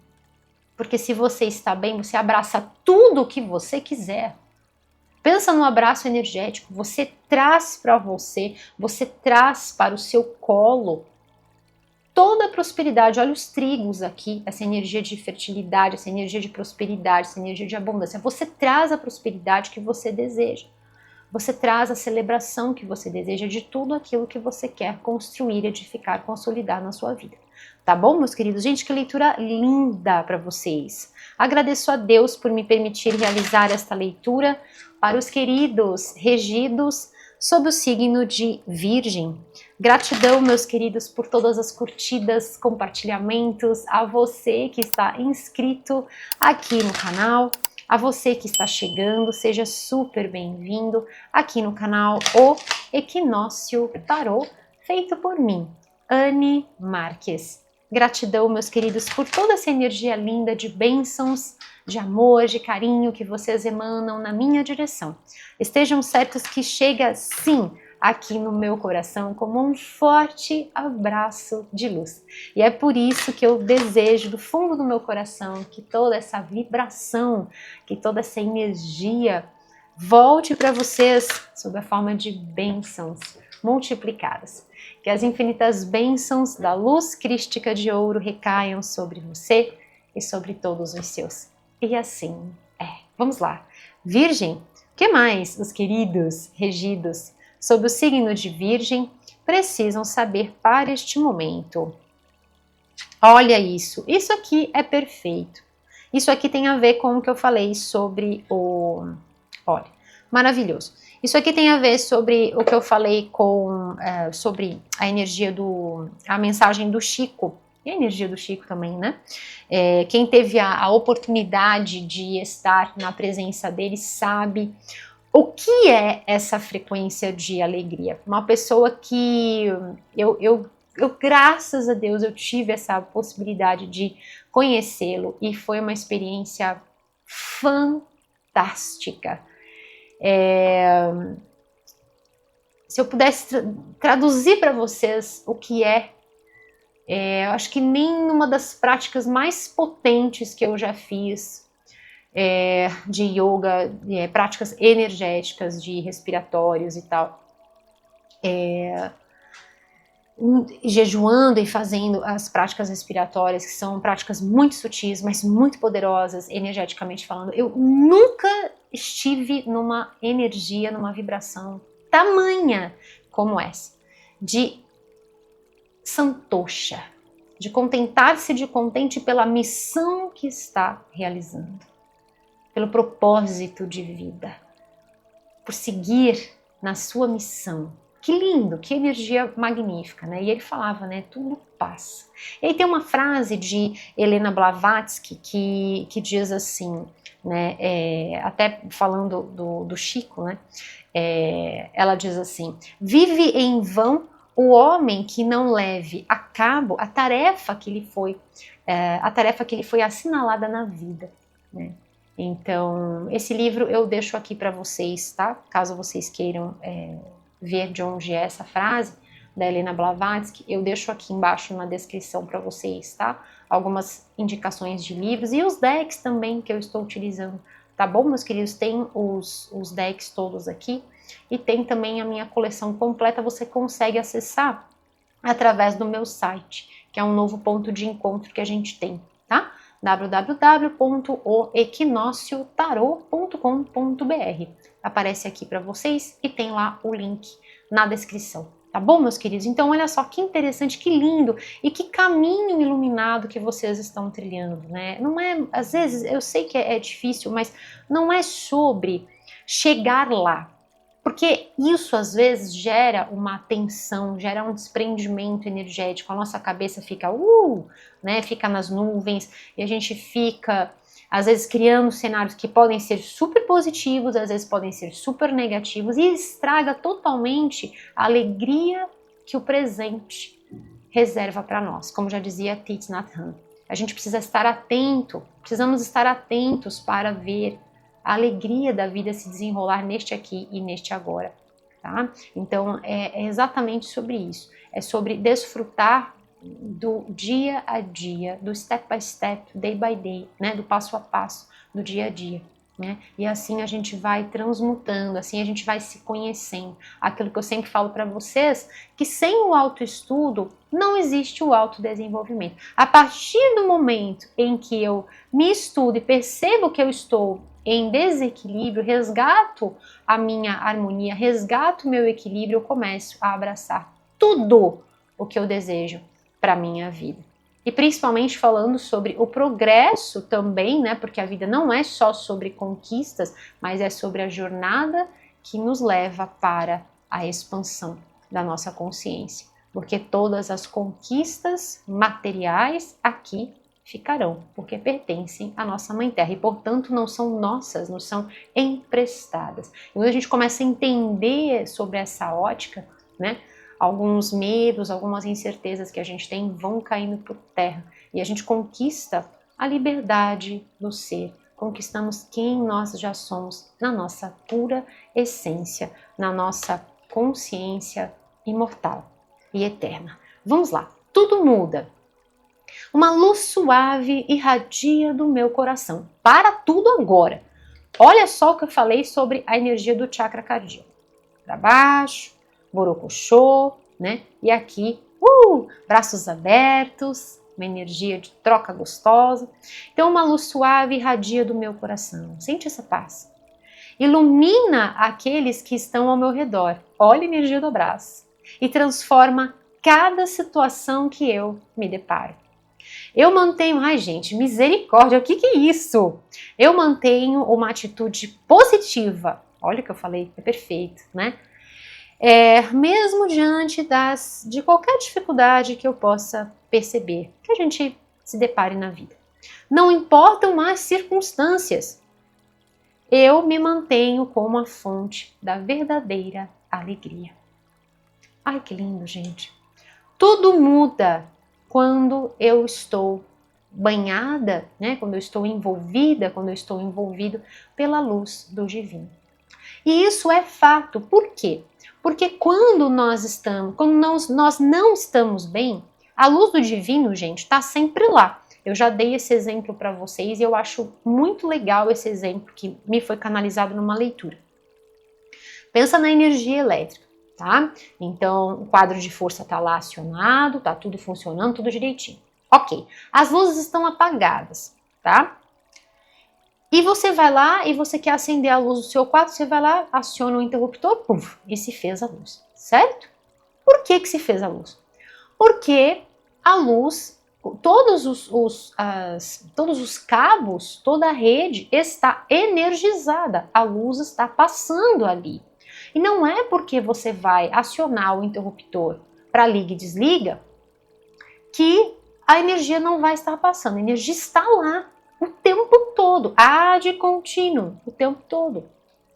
Porque se você está bem, você abraça tudo o que você quiser. Pensa no abraço energético, você traz para você traz para o seu colo toda a prosperidade. Olha os trigos aqui, essa energia de fertilidade, essa energia de prosperidade, essa energia de abundância. Você traz a prosperidade que você deseja. Você traz a celebração que você deseja de tudo aquilo que você quer construir, edificar, consolidar na sua vida. Tá bom, meus queridos? Gente, que leitura linda para vocês. Agradeço a Deus por me permitir realizar esta leitura para os queridos regidos sob o signo de Virgem. Gratidão, meus queridos, por todas as curtidas, compartilhamentos, a você que está inscrito aqui no canal, a você que está chegando, seja super bem-vindo aqui no canal O Equinócio Tarô, feito por mim, Anne Marques. Gratidão, meus queridos, por toda essa energia linda de bênçãos, de amor, de carinho que vocês emanam na minha direção. Estejam certos que chega, sim, aqui no meu coração como um forte abraço de luz. E é por isso que eu desejo do fundo do meu coração que toda essa vibração, que toda essa energia volte para vocês sob a forma de bênçãos multiplicadas. Que as infinitas bênçãos da luz crística de ouro recaiam sobre você e sobre todos os seus. E assim é. Vamos lá. Virgem, o que mais os queridos regidos sob o signo de Virgem precisam saber para este momento? Olha isso. Isso aqui é perfeito. Isso aqui tem a ver com o que eu falei sobre o... Olha, maravilhoso. Isso aqui tem a ver sobre o que eu falei sobre a energia a mensagem do Chico, e a energia do Chico também, né? Quem teve a oportunidade de estar na presença dele sabe o que é essa frequência de alegria. Uma pessoa que eu graças a Deus, eu tive essa possibilidade de conhecê-lo e foi uma experiência fantástica. Se eu pudesse traduzir para vocês o que eu acho que nem numa das práticas mais potentes que eu já fiz de yoga, práticas energéticas, de respiratórios e tal, jejuando e fazendo as práticas respiratórias, que são práticas muito sutis, mas muito poderosas, energeticamente falando. Eu nunca estive numa energia, numa vibração tamanha como essa, de santosha, de contentar-se, de contente pela missão que está realizando, pelo propósito de vida, por seguir na sua missão. Que lindo, que energia magnífica, né? E ele falava, né? Tudo passa. E aí tem uma frase de Helena Blavatsky que diz assim, né? Até falando do Chico, né? Ela diz assim: vive em vão o homem que não leve a cabo a tarefa que lhe foi assinalada na vida, né? Então, esse livro eu deixo aqui para vocês, tá? Caso vocês queiram ver de onde é essa frase da Helena Blavatsky, eu deixo aqui embaixo na descrição para vocês, tá? Algumas indicações de livros e os decks também que eu estou utilizando, tá bom, meus queridos? Tem os decks todos aqui e tem também a minha coleção completa, você consegue acessar através do meu site, que é um novo ponto de encontro que a gente tem, tá? www.oequinociotarot.com.br. Aparece aqui para vocês e tem lá o link na descrição. Tá bom, meus queridos? Então, olha só que interessante, que lindo e que caminho iluminado que vocês estão trilhando, né? Não é, às vezes, eu sei que é difícil, mas não é sobre chegar lá. Porque isso às vezes gera uma tensão, gera um desprendimento energético, a nossa cabeça fica, né, fica nas nuvens, e a gente fica, às vezes, criando cenários que podem ser super positivos, às vezes podem ser super negativos, e estraga totalmente a alegria que o presente reserva para nós, como já dizia Thich Nhat Hanh. A gente precisa estar atento, precisamos estar atentos para ver a alegria da vida se desenrolar neste aqui e neste agora, tá? Então, é exatamente sobre isso. É sobre desfrutar do dia a dia, do step by step, day by day, né? Do passo a passo, do dia a dia, né? E assim a gente vai transmutando, assim a gente vai se conhecendo. Aquilo que eu sempre falo para vocês, que sem o autoestudo não existe o autodesenvolvimento. A partir do momento em que eu me estudo e percebo que eu estou em desequilíbrio, resgato a minha harmonia, resgato o meu equilíbrio, eu começo a abraçar tudo o que eu desejo para a minha vida. E principalmente falando sobre o progresso também, né? Porque a vida não é só sobre conquistas, mas é sobre a jornada que nos leva para a expansão da nossa consciência. Porque todas as conquistas materiais aqui ficarão, porque pertencem à nossa Mãe Terra e, portanto, não são nossas, não são emprestadas. E quando a gente começa a entender sobre essa ótica, né, alguns medos, algumas incertezas que a gente tem vão caindo por terra e a gente conquista a liberdade do ser, conquistamos quem nós já somos na nossa pura essência, na nossa consciência imortal e eterna. Vamos lá, tudo muda. Uma luz suave irradia do meu coração. Para tudo agora. Olha só o que eu falei sobre a energia do chakra cardíaco. Para baixo, borocochô, né? E aqui, braços abertos, uma energia de troca gostosa. Então, uma luz suave irradia do meu coração. Sente essa paz. Ilumina aqueles que estão ao meu redor. Olha a energia do abraço. E transforma cada situação que eu me deparo. Eu mantenho, ai gente, misericórdia, o que é isso? Eu mantenho uma atitude positiva. Olha o que eu falei, é perfeito, né? Mesmo diante de qualquer dificuldade que eu possa perceber, que a gente se depare na vida. Não importam as circunstâncias, eu me mantenho como a fonte da verdadeira alegria. Ai, que lindo, gente. Tudo muda quando eu estou banhada, né? Quando eu estou envolvida, quando eu estou envolvido pela luz do divino. E isso é fato. Por quê? Porque quando nós não estamos bem, a luz do divino, gente, está sempre lá. Eu já dei esse exemplo para vocês e eu acho muito legal esse exemplo que me foi canalizado numa leitura. Pensa na energia elétrica. tá? Então, o quadro de força está lá acionado, tá tudo funcionando, tudo direitinho. Ok, as luzes estão apagadas, tá? E você vai lá e você quer acender a luz do seu quarto, você vai lá, aciona o interruptor, puf, e se fez a luz, certo? Por que que se fez a luz? Porque a luz, todos os cabos, toda a rede está energizada, a luz está passando ali. E não é porque você vai acionar o interruptor para liga e desliga que a energia não vai estar passando, a energia está lá o tempo todo, ad contínuo, o tempo todo.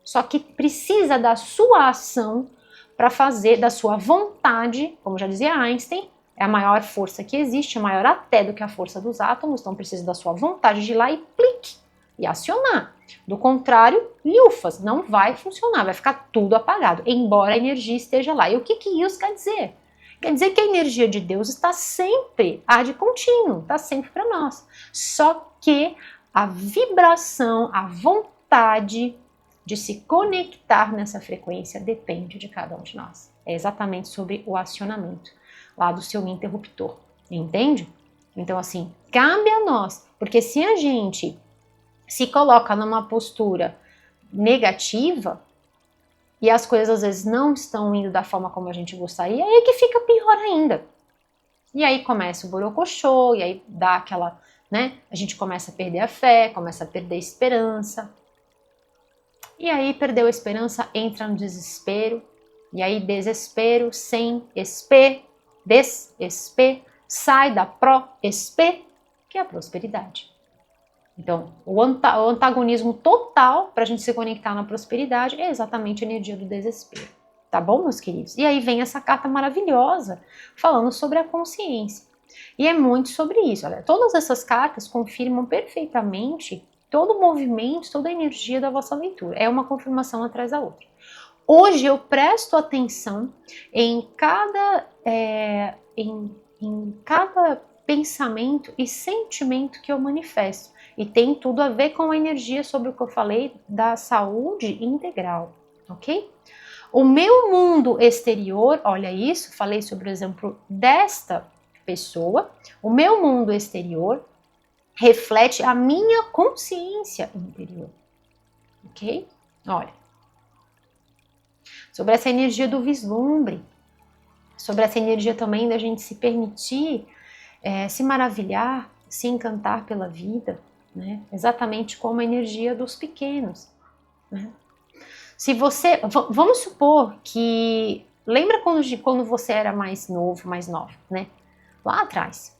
Só que precisa da sua ação para fazer, da sua vontade, como já dizia Einstein, é a maior força que existe, maior até do que a força dos átomos, então precisa da sua vontade de ir lá e plique, e acionar. Do contrário, lufas, não vai funcionar, vai ficar tudo apagado, embora a energia esteja lá. E o que isso quer dizer? Quer dizer que a energia de Deus está sempre ad contínuo, está sempre para nós. Só que a vibração, a vontade de se conectar nessa frequência depende de cada um de nós. É exatamente sobre o acionamento lá do seu interruptor, entende? Então, assim, cabe a nós, porque se a gente se coloca numa postura negativa e as coisas às vezes não estão indo da forma como a gente gostaria, aí é que fica pior ainda. E aí começa o borocochô, e aí dá aquela, né? A gente começa a perder a fé, começa a perder a esperança. E aí perdeu a esperança, entra no desespero. E aí desespero sem SP, desesper, sai da pro-SP, que é a prosperidade. Então, o antagonismo total para a gente se conectar na prosperidade é exatamente a energia do desespero. Tá bom, meus queridos? E aí vem essa carta maravilhosa falando sobre a consciência. E é muito sobre isso. Olha, todas essas cartas confirmam perfeitamente todo o movimento, toda a energia da vossa leitura. É uma confirmação atrás da outra. Hoje eu presto atenção em cada pensamento e sentimento que eu manifesto. E tem tudo a ver com a energia sobre o que eu falei da saúde integral, ok? O meu mundo exterior, olha isso, falei sobre o exemplo desta pessoa, o meu mundo exterior reflete a minha consciência interior, ok? Olha, sobre essa energia do vislumbre, sobre essa energia também da gente se permitir se maravilhar, se encantar pela vida, né? Exatamente como a energia dos pequenos, né? Se você, vamos supor que, lembra quando você era mais novo, mais nova, né? Lá atrás.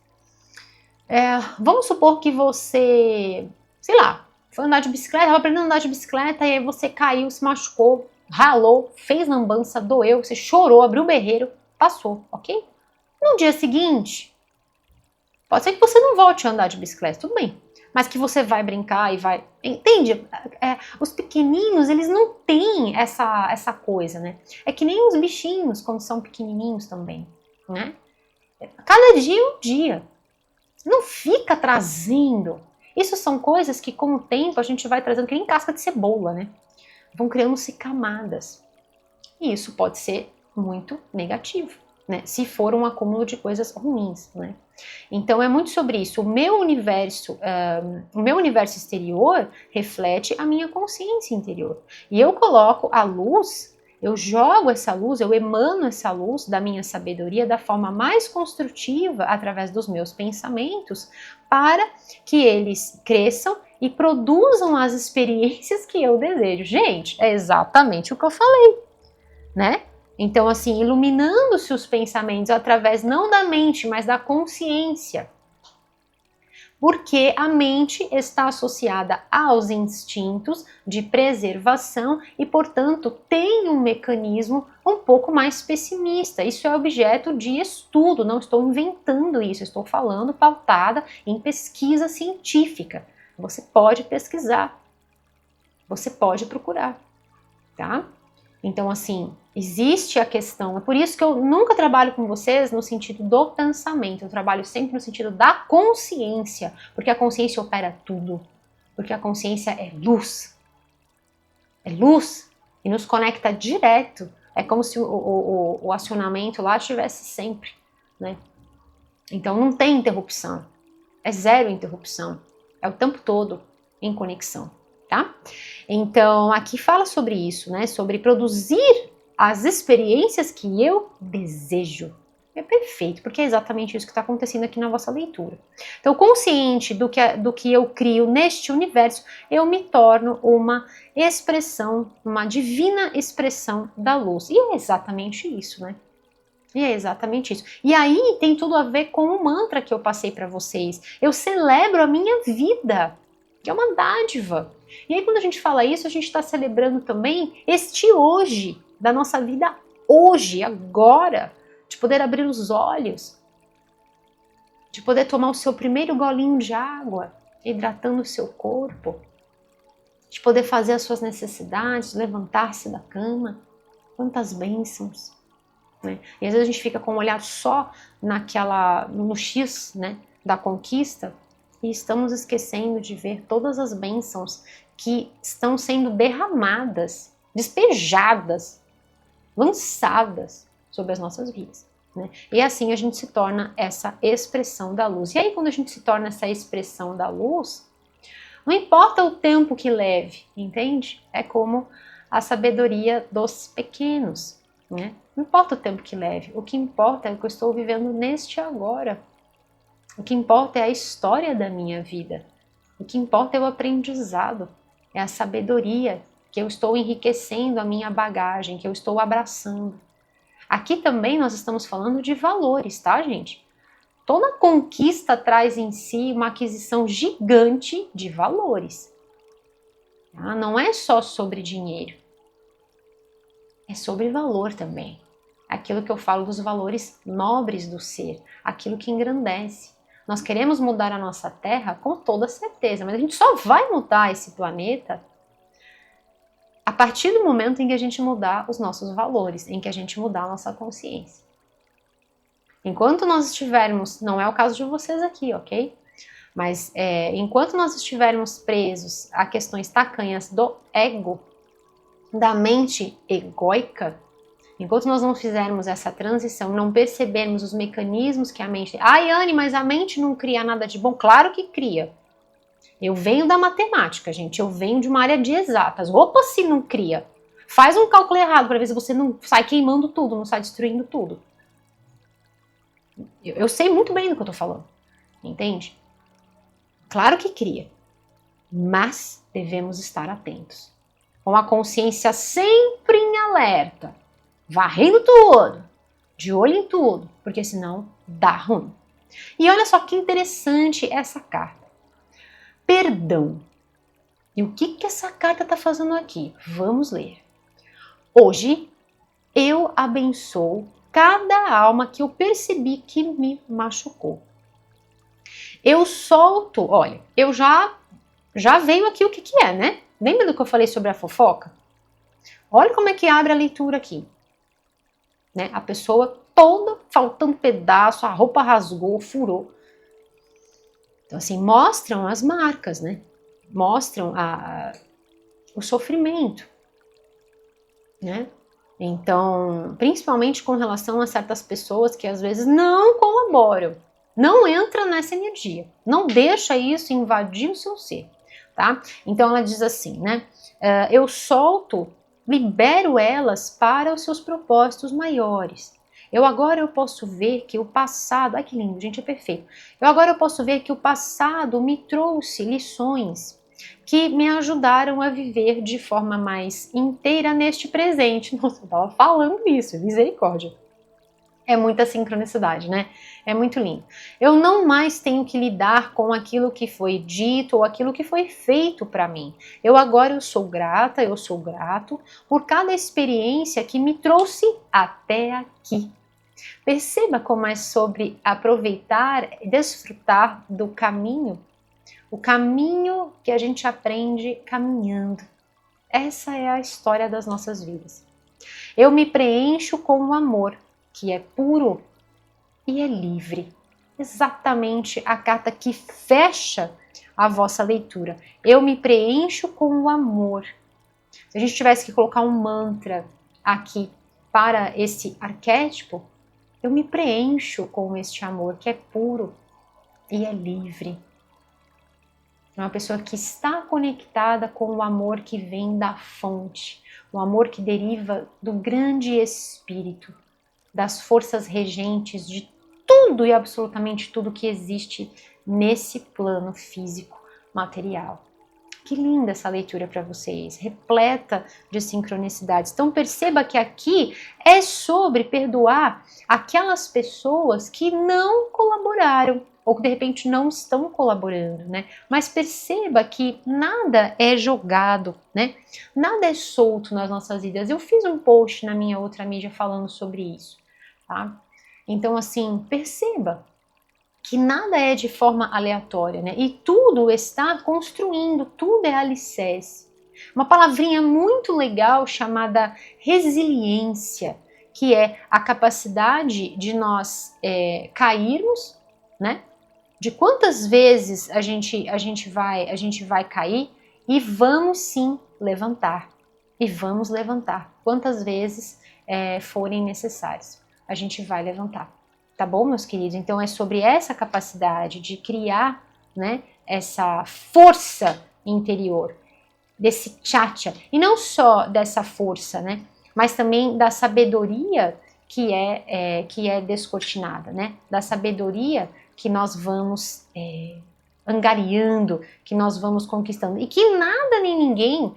Vamos supor que você, sei lá, foi andar de bicicleta, estava aprendendo a andar de bicicleta e aí você caiu, se machucou, ralou, fez lambança, doeu, você chorou, abriu o berreiro, passou, ok? No dia seguinte, pode ser que você não volte a andar de bicicleta, tudo bem. Mas que você vai brincar e vai... Entende? Os pequeninos, eles não têm essa coisa, né? É que nem os bichinhos, quando são pequenininhos também, né? Cada dia é um dia. Não fica trazendo. Isso são coisas que, com o tempo, a gente vai trazendo, que nem casca de cebola, né? Vão criando-se camadas. E isso pode ser muito negativo, né? Se for um acúmulo de coisas ruins, né? Então é muito sobre isso. O meu universo exterior reflete a minha consciência interior. E eu coloco a luz, eu jogo essa luz, eu emano essa luz da minha sabedoria da forma mais construtiva através dos meus pensamentos para que eles cresçam e produzam as experiências que eu desejo. Gente, é exatamente o que eu falei, né? Então, assim, iluminando-se os pensamentos através não da mente, mas da consciência. Porque a mente está associada aos instintos de preservação e, portanto, tem um mecanismo um pouco mais pessimista. Isso é objeto de estudo, não estou inventando isso, estou falando pautada em pesquisa científica. Você pode pesquisar, você pode procurar, tá? Então, assim, existe a questão, é por isso que eu nunca trabalho com vocês no sentido do pensamento, eu trabalho sempre no sentido da consciência, porque a consciência opera tudo, porque a consciência é luz e nos conecta direto É como se o acionamento lá estivesse sempre, né? Então não tem interrupção, é zero interrupção, é o tempo todo em conexão, tá? Então aqui fala sobre isso, né? Sobre produzir as experiências que eu desejo. É perfeito, porque é exatamente isso que está acontecendo aqui na vossa leitura. Então, consciente do que eu crio neste universo, eu me torno uma expressão, uma divina expressão da luz. E é exatamente isso, né? E é exatamente isso. E aí tem tudo a ver com o mantra que eu passei para vocês. Eu celebro a minha vida, que é uma dádiva. E aí quando a gente fala isso, a gente está celebrando também este hoje, da nossa vida hoje, agora, de poder abrir os olhos, de poder tomar o seu primeiro golinho de água, hidratando o seu corpo, de poder fazer as suas necessidades, levantar-se da cama. Quantas bênçãos! Né? E às vezes a gente fica com o olhar só no X, né, da conquista, e estamos esquecendo de ver todas as bênçãos que estão sendo derramadas, despejadas, lançadas sobre as nossas vidas. Né? E assim a gente se torna essa expressão da luz. E aí quando a gente se torna essa expressão da luz, não importa o tempo que leve, entende? É como a sabedoria dos pequenos, né? Não importa o tempo que leve, o que importa é o que eu estou vivendo neste agora. O que importa é a história da minha vida. O que importa é o aprendizado, é a sabedoria que eu estou enriquecendo a minha bagagem, que eu estou abraçando. Aqui também nós estamos falando de valores, tá, gente? Toda conquista traz em si uma aquisição gigante de valores. Tá? Não é só sobre dinheiro, é sobre valor também. Aquilo que eu falo dos valores nobres do ser, aquilo que engrandece. Nós queremos mudar a nossa Terra com toda certeza, mas a gente só vai mudar esse planeta a partir do momento em que a gente mudar os nossos valores, em que a gente mudar a nossa consciência. Enquanto nós estivermos, não é o caso de vocês aqui, ok? Mas enquanto nós estivermos presos a questões tacanhas do ego, da mente egóica, enquanto nós não fizermos essa transição, não percebermos os mecanismos que a mente tem. Ai, Anne, mas a mente não cria nada de bom? Claro que cria. Eu venho da matemática, gente. Eu venho de uma área de exatas. Opa, se não cria. Faz um cálculo errado para ver se você não sai queimando tudo, não sai destruindo tudo. Eu sei muito bem do que eu tô falando. Entende? Claro que cria. Mas devemos estar atentos. Com a consciência sempre em alerta. Varrendo tudo, de olho em tudo, porque senão dá ruim. E olha só que interessante essa carta. Perdão. E o que essa carta está fazendo aqui? Vamos ler. Hoje eu abençoo cada alma que eu percebi que me machucou. Eu solto, olha, eu já veio aqui o que é, né? Lembra do que eu falei sobre a fofoca? Olha como é que abre a leitura aqui. Né? A pessoa toda faltando pedaço, a roupa rasgou, furou. Então, assim, mostram as marcas, né? Mostram o sofrimento, né? Então, principalmente com relação a certas pessoas que às vezes não colaboram, não entra nessa energia, não deixa isso invadir o seu ser, tá? Então, ela diz assim, né? Eu solto, libero elas para os seus propósitos maiores. Agora eu posso ver que o passado, ai que lindo, gente, é perfeito. Agora eu posso ver que o passado me trouxe lições que me ajudaram a viver de forma mais inteira neste presente. Nossa, eu estava falando isso, misericórdia. É muita sincronicidade, né? É muito lindo. Eu não mais tenho que lidar com aquilo que foi dito ou aquilo que foi feito para mim. Agora eu sou grata, eu sou grato por cada experiência que me trouxe até aqui. Perceba como é sobre aproveitar e desfrutar do caminho, o caminho que a gente aprende caminhando. Essa é a história das nossas vidas. Eu me preencho com o amor, que é puro e é livre. Exatamente a carta que fecha a vossa leitura. Eu me preencho com o amor. Se a gente tivesse que colocar um mantra aqui para esse arquétipo, eu me preencho com este amor que é puro e é livre. É uma pessoa que está conectada com o amor que vem da fonte, o amor que deriva do grande espírito, das forças regentes de tudo e absolutamente tudo que existe nesse plano físico material. Que linda essa leitura para vocês, repleta de sincronicidades. Então perceba que aqui é sobre perdoar aquelas pessoas que não colaboraram ou que de repente não estão colaborando, né? Mas perceba que nada é jogado, né? Nada é solto nas nossas vidas. Eu fiz um post na minha outra mídia falando sobre isso, tá? Então assim, perceba que nada é de forma aleatória, né? E tudo está construindo, tudo é alicerce. Uma palavrinha muito legal chamada resiliência, que é a capacidade de nós cairmos, né? De quantas vezes a gente vai cair e vamos sim levantar. E vamos levantar. Quantas vezes forem necessárias, a gente vai levantar. Tá bom, meus queridos? Então é sobre essa capacidade de criar, né, essa força interior, desse tchatcha. E não só dessa força, né, mas também da sabedoria que é descortinada, né, da sabedoria que nós vamos angariando, que nós vamos conquistando. E que nada nem ninguém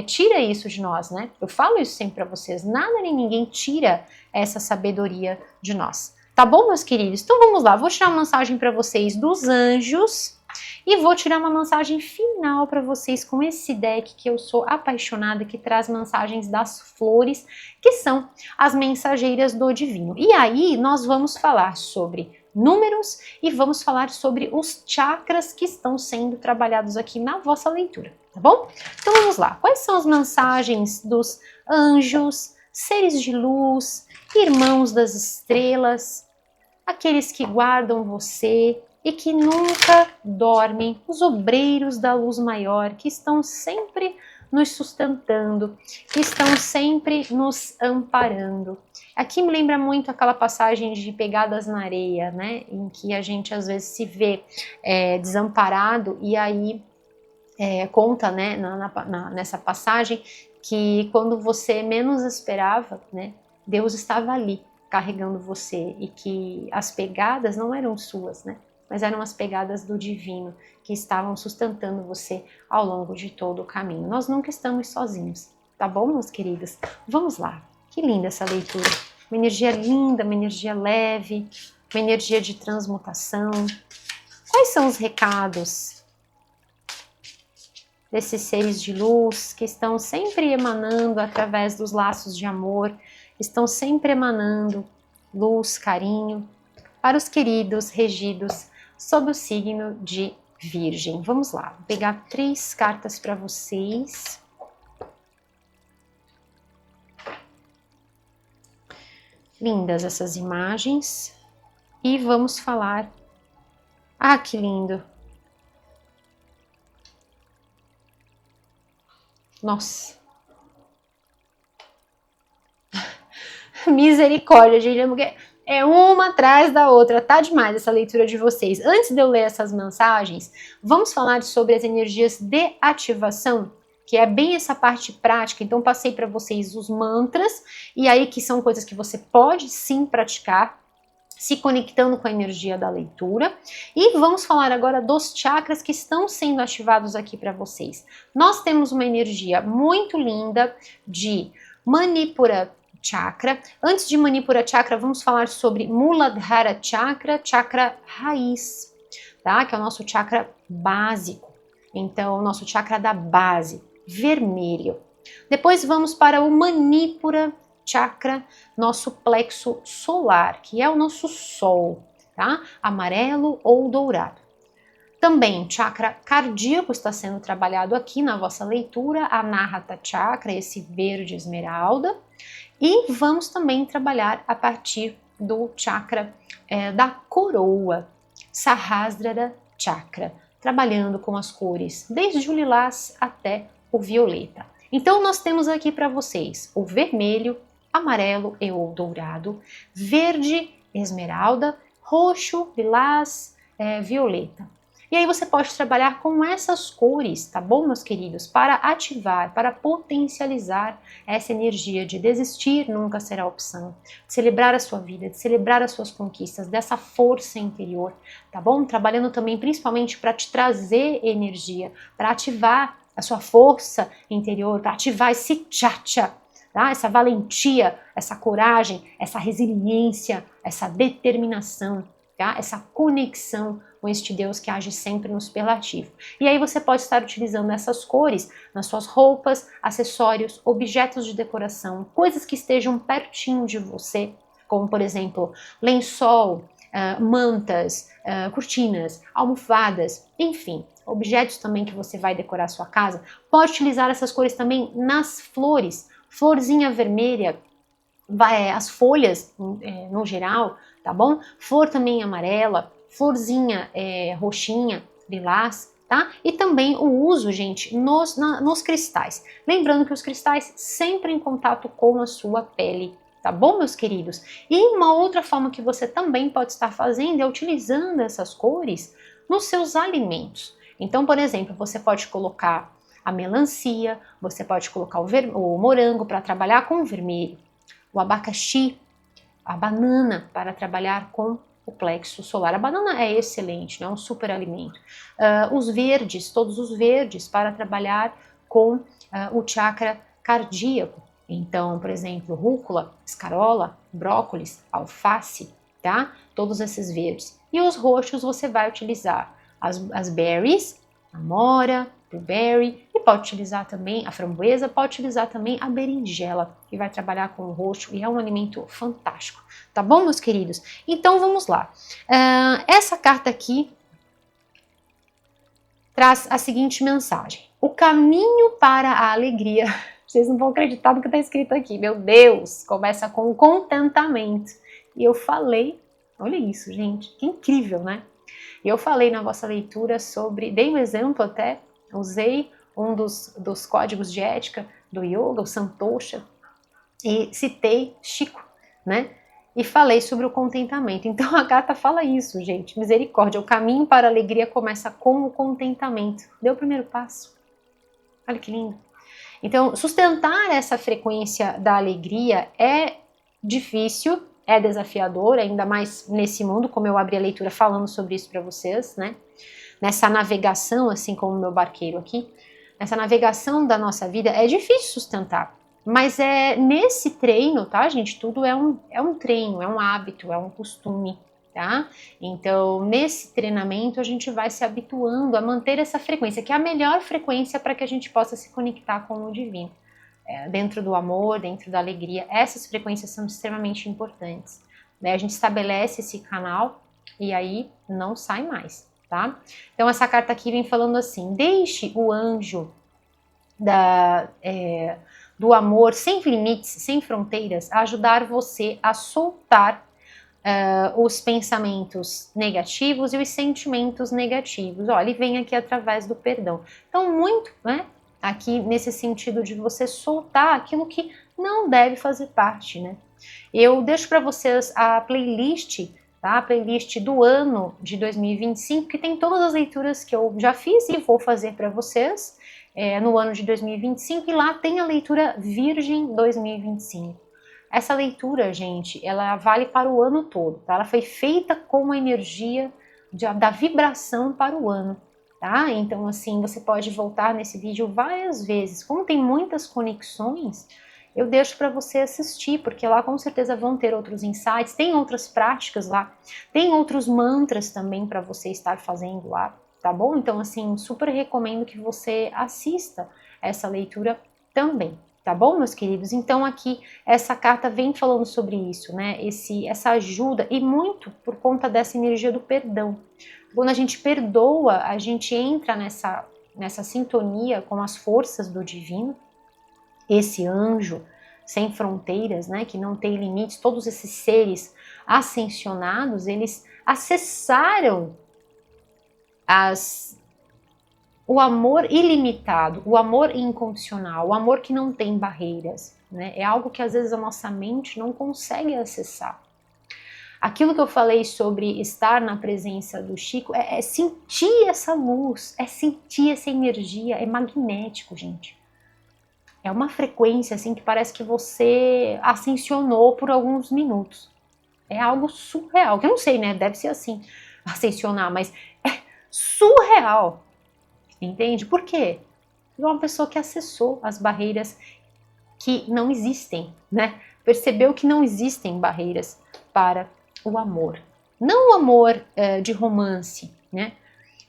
tira isso de nós, né? Eu falo isso sempre para vocês, nada nem ninguém tira essa sabedoria de nós. Tá bom, meus queridos? Então vamos lá, vou tirar uma mensagem para vocês dos anjos e vou tirar uma mensagem final para vocês com esse deck que eu sou apaixonada, que traz mensagens das flores, que são as mensageiras do divino. E aí nós vamos falar sobre números e vamos falar sobre os chakras que estão sendo trabalhados aqui na vossa leitura, tá bom? Então vamos lá, quais são as mensagens dos anjos, seres de luz, irmãos das estrelas, aqueles que guardam você e que nunca dormem, os obreiros da luz maior, que estão sempre nos sustentando, que estão sempre nos amparando. Aqui me lembra muito aquela passagem de Pegadas na Areia, né, em que a gente às vezes se vê desamparado e aí conta, né, nessa passagem que quando você menos esperava, né, Deus estava ali carregando você e que as pegadas não eram suas, né? Mas eram as pegadas do divino que estavam sustentando você ao longo de todo o caminho. Nós nunca estamos sozinhos, tá bom, meus queridos? Vamos lá. Que linda essa leitura. Uma energia linda, uma energia leve, uma energia de transmutação. Quais são os recados desses seres de luz que estão sempre emanando através dos laços de amor, estão sempre emanando luz, carinho para os queridos regidos sob o signo de Virgem? Vamos lá, vou pegar 3 cartas para vocês. Lindas essas imagens. E vamos falar... Ah, que lindo! Nossa! Misericórdia, gente, porque é uma atrás da outra, tá demais essa leitura de vocês. Antes de eu ler essas mensagens, vamos falar sobre as energias de ativação, que é bem essa parte prática. Então passei para vocês os mantras, e aí que são coisas que você pode sim praticar, se conectando com a energia da leitura. E vamos falar agora dos chakras que estão sendo ativados aqui para vocês. Nós temos uma energia muito linda de Manipura Chakra. Antes de Manipura Chakra, vamos falar sobre Muladhara Chakra, chakra raiz, tá? Que é o nosso chakra básico. Então, o nosso chakra da base, vermelho. Depois vamos para o Manipura Chakra, nosso plexo solar, que é o nosso sol, tá? Amarelo ou dourado. Também chakra cardíaco está sendo trabalhado aqui na vossa leitura, Anahata Chakra, esse verde esmeralda. E vamos também trabalhar a partir do chakra da coroa, Sahasrara Chakra, trabalhando com as cores desde o lilás até o violeta. Então nós temos aqui para vocês o vermelho, amarelo e ou dourado, verde, esmeralda, roxo, lilás, violeta. E aí você pode trabalhar com essas cores, tá bom, meus queridos? Para ativar, para potencializar essa energia de desistir nunca será opção, de celebrar a sua vida, de celebrar as suas conquistas, dessa força interior, tá bom? Trabalhando também principalmente para te trazer energia, para ativar a sua força interior, para ativar esse tchatcha, tá? Essa valentia, essa coragem, essa resiliência, essa determinação, tá? Essa conexão com este Deus que age sempre no superlativo. E aí você pode estar utilizando essas cores nas suas roupas, acessórios, objetos de decoração, coisas que estejam pertinho de você, como por exemplo, lençol, mantas, cortinas, almofadas, enfim, objetos também que você vai decorar a sua casa. Pode utilizar essas cores também nas flores, florzinha vermelha, as folhas no geral, tá bom? Flor também amarela, florzinha roxinha, lilás, tá? E também o uso, gente, nos cristais. Lembrando que os cristais sempre em contato com a sua pele, tá bom, meus queridos? E uma outra forma que você também pode estar fazendo é utilizando essas cores nos seus alimentos. Então, por exemplo, você pode colocar a melancia, você pode colocar o morango para trabalhar com o vermelho, o abacaxi, a banana para trabalhar com o plexo solar. A banana é excelente, é um super alimento. Os verdes, todos os verdes para trabalhar com o chakra cardíaco. Então, por exemplo, rúcula, escarola, brócolis, alface, tá? Todos esses verdes. E os roxos você vai utilizar as berries, amora, blueberry, e pode utilizar também a framboesa, pode utilizar também a berinjela, que vai trabalhar com o roxo e é um alimento fantástico, tá bom, meus queridos? Então vamos lá. Essa carta aqui traz a seguinte mensagem: o caminho para a alegria. Vocês não vão acreditar no que está escrito aqui, meu Deus, começa com o contentamento. E eu falei, olha isso, gente, que incrível, né? E eu falei na vossa leitura sobre, dei um exemplo até, usei um dos códigos de ética do yoga, o Santosha, e citei Chico, né? E falei sobre o contentamento. Então a carta fala isso, gente, misericórdia, o caminho para a alegria começa com o contentamento. Deu o primeiro passo. Olha que lindo. Então, sustentar essa frequência da alegria é difícil, é desafiador, ainda mais nesse mundo, como eu abri a leitura falando sobre isso para vocês, né? Nessa navegação, assim como o meu barqueiro aqui, nessa navegação da nossa vida é difícil sustentar. Mas é nesse treino, tá, gente? Tudo é um treino, é um hábito, é um costume, tá? Então, nesse treinamento, a gente vai se habituando a manter essa frequência, que é a melhor frequência para que a gente possa se conectar com o divino. Dentro do amor, dentro da alegria, essas frequências são extremamente importantes. Né? A gente estabelece esse canal e aí não sai mais, tá? Então, essa carta aqui vem falando assim: deixe o anjo do amor sem limites, sem fronteiras, ajudar você a soltar os pensamentos negativos e os sentimentos negativos. Olha, ele vem aqui através do perdão. Então, muito, né? Aqui nesse sentido de você soltar aquilo que não deve fazer parte, né? Eu deixo para vocês a playlist, tá? A playlist do ano de 2025, que tem todas as leituras que eu já fiz e vou fazer para vocês no ano de 2025, e lá tem a leitura Virgem 2025. Essa leitura, gente, ela vale para o ano todo, tá? Ela foi feita com uma energia da vibração para o ano, tá? Então, assim, você pode voltar nesse vídeo várias vezes. Como tem muitas conexões, eu deixo para você assistir, porque lá com certeza vão ter outros insights, tem outras práticas lá, tem outros mantras também para você estar fazendo lá, tá bom? Então, assim, super recomendo que você assista essa leitura também. Tá bom, meus queridos? Então aqui essa carta vem falando sobre isso, né? Essa ajuda, e muito por conta dessa energia do perdão. Quando a gente perdoa, a gente entra nessa sintonia com as forças do divino, esse anjo sem fronteiras, né? Que não tem limites. Todos esses seres ascensionados, eles acessaram o amor ilimitado, o amor incondicional, o amor que não tem barreiras, né? É algo que às vezes a nossa mente não consegue acessar. Aquilo que eu falei sobre estar na presença do Chico é sentir essa luz, é sentir essa energia, é magnético, gente. É uma frequência assim que parece que você ascensionou por alguns minutos. É algo surreal, que eu não sei, né? Deve ser assim, ascensionar, mas é surreal. Entende? Por quê? É uma pessoa que acessou as barreiras que não existem, né? Percebeu que não existem barreiras para o amor. Não o amor de romance, né?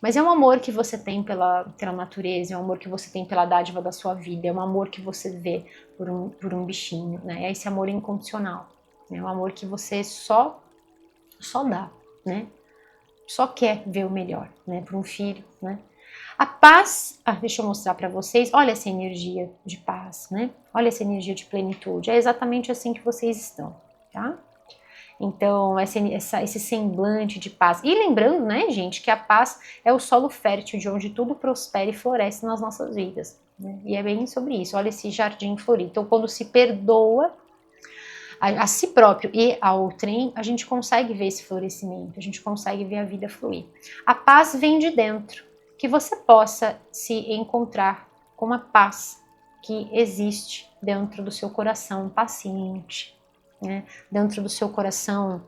Mas é um amor que você tem pela natureza, é um amor que você tem pela dádiva da sua vida, é um amor que você vê por um bichinho, né? É esse amor incondicional, né? É um amor que você só dá, né? Só quer ver o melhor, né? Para um filho, né? A paz, deixa eu mostrar para vocês, olha essa energia de paz, né? Olha essa energia de plenitude, é exatamente assim que vocês estão, tá? Então, esse semblante de paz. E lembrando, né, gente, que a paz é o solo fértil de onde tudo prospera e floresce nas nossas vidas, né? E é bem sobre isso, olha esse jardim florido. Então, quando se perdoa a si próprio e a outrem, a gente consegue ver esse florescimento, a gente consegue ver a vida fluir. A paz vem de dentro, que você possa se encontrar com a paz que existe dentro do seu coração paciente, né? Dentro do seu coração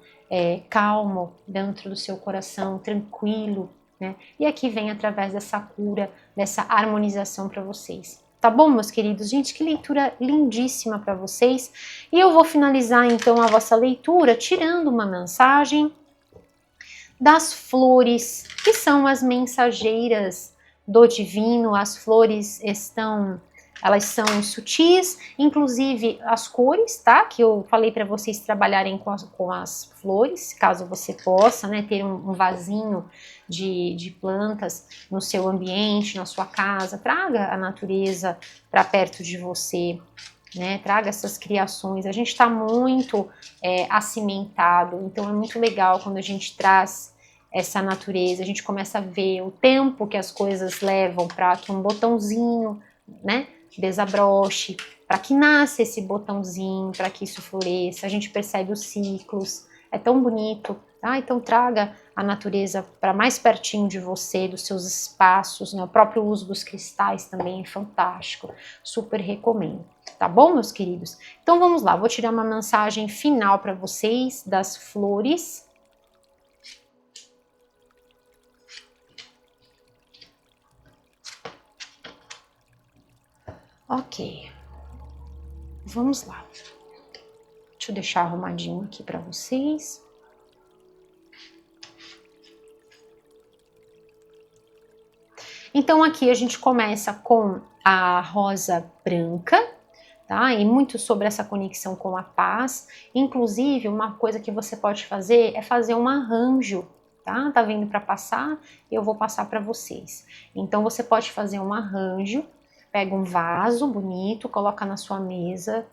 calmo, dentro do seu coração tranquilo, né? E aqui vem através dessa cura, dessa harmonização para vocês. Tá bom, meus queridos? Gente, que leitura lindíssima para vocês. E eu vou finalizar então a vossa leitura tirando uma mensagem das flores, que são as mensageiras do divino. As flores elas são sutis, inclusive as cores, tá? Que eu falei para vocês trabalharem com as flores, caso você possa, né? Ter um vasinho de plantas no seu ambiente, na sua casa. Traga a natureza para perto de você, né? Traga essas criações. A gente está muito acimentado, então é muito legal quando a gente traz essa natureza, a gente começa a ver o tempo que as coisas levam para que um botãozinho, né, desabroche, para que nasça esse botãozinho, para que isso floresça, a gente percebe os ciclos, é tão bonito, tá? Então traga a natureza para mais pertinho de você, dos seus espaços, né? O próprio uso dos cristais também é fantástico, super recomendo, tá bom, meus queridos? Então vamos lá, vou tirar uma mensagem final para vocês das flores. Ok, vamos lá. Deixa eu deixar arrumadinho aqui para vocês. Então aqui a gente começa com a rosa branca, tá? E muito sobre essa conexão com a paz. Inclusive, uma coisa que você pode fazer é fazer um arranjo, tá? Tá vindo para passar? Eu vou passar para vocês. Então você pode fazer um arranjo. Pega um vaso bonito, coloca na sua mesa,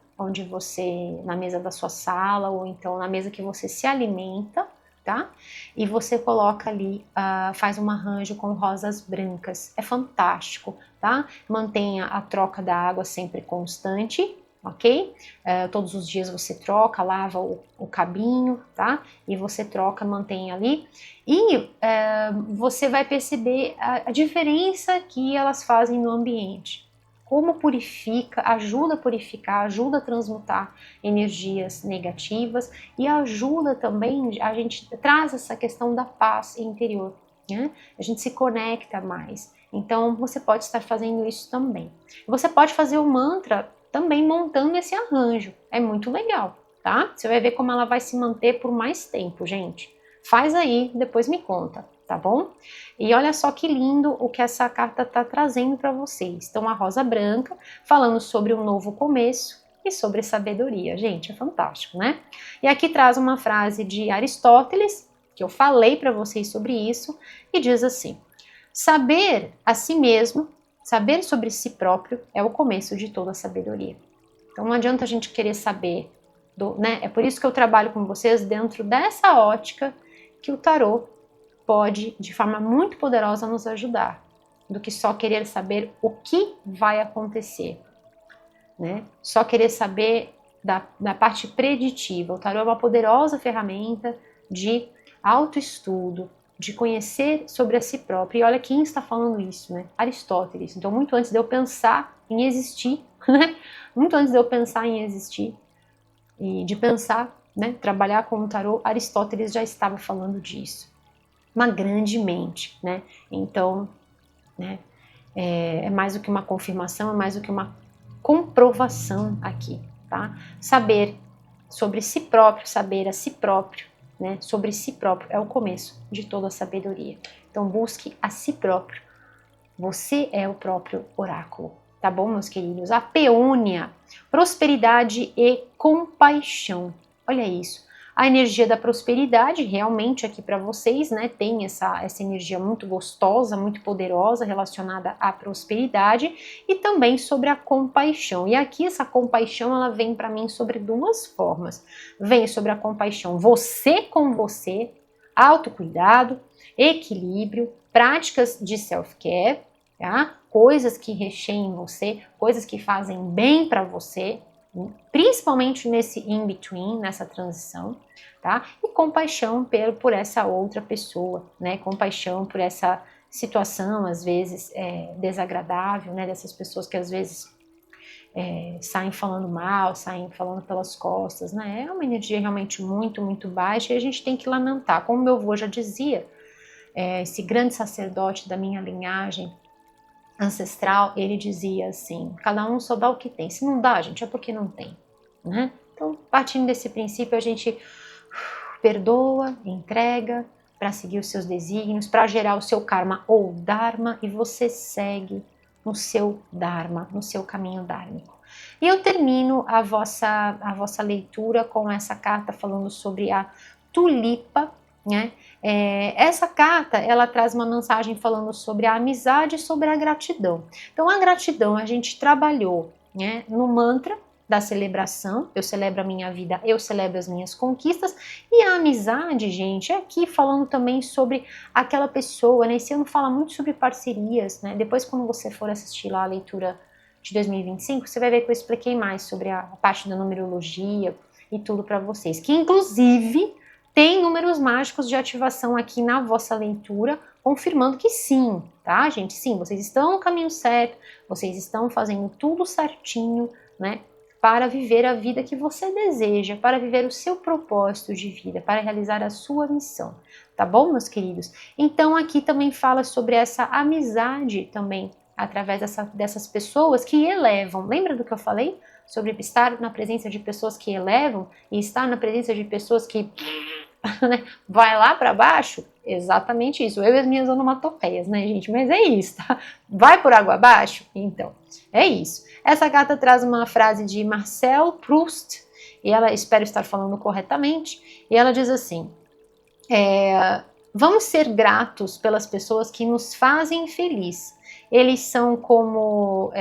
na mesa da sua sala, ou então na mesa que você se alimenta, tá? E você coloca ali, faz um arranjo com rosas brancas. É fantástico, tá? Mantenha a troca da água sempre constante, ok? Todos os dias você troca, lava o cabinho, tá? E você troca, mantém ali. E você vai perceber a diferença que elas fazem no ambiente. Como purifica, ajuda a purificar, ajuda a transmutar energias negativas e ajuda também, a gente traz essa questão da paz interior, né? A gente se conecta mais. Então você pode estar fazendo isso também. Você pode fazer o mantra também montando esse arranjo, é muito legal, tá? Você vai ver como ela vai se manter por mais tempo, gente. Faz aí, depois me conta, tá bom? E olha só que lindo o que essa carta tá trazendo para vocês. Então, a rosa branca falando sobre um novo começo e sobre sabedoria. Gente, é fantástico, né? E aqui traz uma frase de Aristóteles, que eu falei para vocês sobre isso, e diz assim: saber a si mesmo, saber sobre si próprio é o começo de toda a sabedoria. Então, não adianta a gente querer saber, né? É por isso que eu trabalho com vocês dentro dessa ótica que o tarô pode, de forma muito poderosa, nos ajudar, do que só querer saber o que vai acontecer. né? Só querer saber da parte preditiva. O tarô é uma poderosa ferramenta de autoestudo, de conhecer sobre a si próprio. E olha quem está falando isso, né? Aristóteles. Então, muito antes de eu pensar em existir, né? Muito antes de eu pensar em existir e de pensar, né, trabalhar com o tarô, Aristóteles já estava falando disso. Uma grande mente, né? Então, né, é mais do que uma confirmação, é mais do que uma comprovação aqui, tá? Saber sobre si próprio, saber a si próprio, né? Sobre si próprio é o começo de toda a sabedoria. Então busque a si próprio. Você é o próprio oráculo, tá bom, meus queridos? A peônia, prosperidade e compaixão. Olha isso. A energia da prosperidade, realmente aqui para vocês, né, tem essa energia muito gostosa, muito poderosa relacionada à prosperidade e também sobre a compaixão. E aqui essa compaixão, ela vem para mim sobre duas formas. Vem sobre a compaixão você com você, autocuidado, equilíbrio, práticas de self-care, tá? Coisas que recheiem você, coisas que fazem bem para você, principalmente nesse in-between, nessa transição, tá? E compaixão por essa outra pessoa, né? Compaixão por essa situação, às vezes, desagradável, né? Dessas pessoas que às vezes saem falando mal, saem falando pelas costas, né? É uma energia realmente muito, muito baixa e a gente tem que lamentar. Como meu avô já dizia, esse grande sacerdote da minha linhagem ancestral, ele dizia assim, cada um só dá o que tem. Se não dá, gente, é porque não tem, né? Então, partindo desse princípio, a gente perdoa, entrega para seguir os seus desígnios, para gerar o seu karma ou dharma, e você segue no seu dharma, no seu caminho dármico. E eu termino a vossa leitura com essa carta falando sobre a tulipa, né? Essa carta, ela traz uma mensagem falando sobre a amizade e sobre a gratidão. Então, a gratidão a gente trabalhou, né, no mantra da celebração, eu celebro a minha vida, eu celebro as minhas conquistas, e a amizade, gente, é aqui falando também sobre aquela pessoa, né, esse ano fala muito sobre parcerias, né, depois quando você for assistir lá a leitura de 2025, você vai ver que eu expliquei mais sobre a parte da numerologia e tudo para vocês, que inclusive tem números mágicos de ativação aqui na vossa leitura, confirmando que sim, tá, gente? Sim, vocês estão no caminho certo, vocês estão fazendo tudo certinho, né? Para viver a vida que você deseja, para viver o seu propósito de vida, para realizar a sua missão, tá bom, meus queridos? Então aqui também fala sobre essa amizade também, através dessas pessoas que elevam. Lembra do que eu falei? Sobre estar na presença de pessoas que elevam e estar na presença de pessoas que vai lá para baixo? Exatamente isso. Eu e as minhas onomatopeias, né, gente? Mas é isso, tá? Vai por água abaixo? Então, é isso. Essa carta traz uma frase de Marcel Proust, e ela, espero estar falando corretamente, e ela diz assim, vamos ser gratos pelas pessoas que nos fazem feliz. Eles são como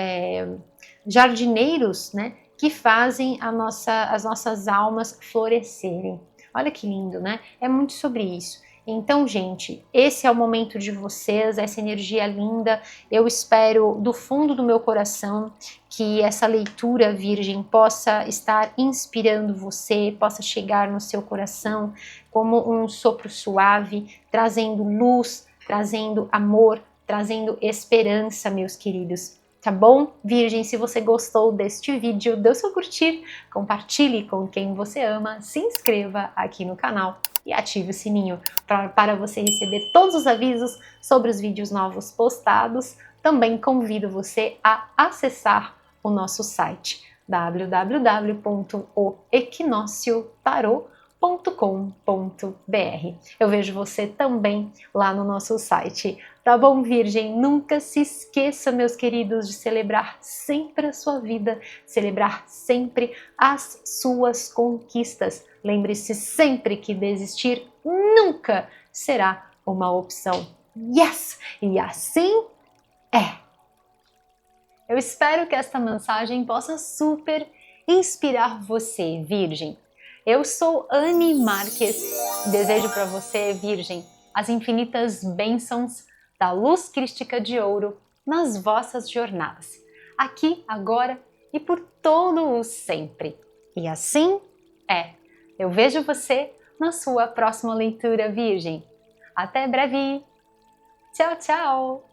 jardineiros, né, que fazem as nossas almas florescerem. Olha que lindo, né? É muito sobre isso. Então, gente, esse é o momento de vocês, essa energia linda. Eu espero do fundo do meu coração que essa leitura, Virgem, possa estar inspirando você, possa chegar no seu coração como um sopro suave, trazendo luz, trazendo amor, trazendo esperança, meus queridos. Tá bom? Virgem, se você gostou deste vídeo, dê o seu curtir, compartilhe com quem você ama, se inscreva aqui no canal e ative o sininho para você receber todos os avisos sobre os vídeos novos postados. Também convido você a acessar o nosso site www.equinociotarot.com.br. Eu vejo você também lá no nosso site. Tá bom, Virgem? Nunca se esqueça, meus queridos, de celebrar sempre a sua vida, celebrar sempre as suas conquistas. Lembre-se sempre que desistir nunca será uma opção. Yes! E assim é! Eu espero que esta mensagem possa super inspirar você, Virgem. Eu sou Anne Marques e desejo para você, Virgem, as infinitas bênçãos da luz crística de ouro nas vossas jornadas, aqui, agora e por todo o sempre. E assim é. Eu vejo você na sua próxima leitura, Virgem. Até breve! Tchau, tchau!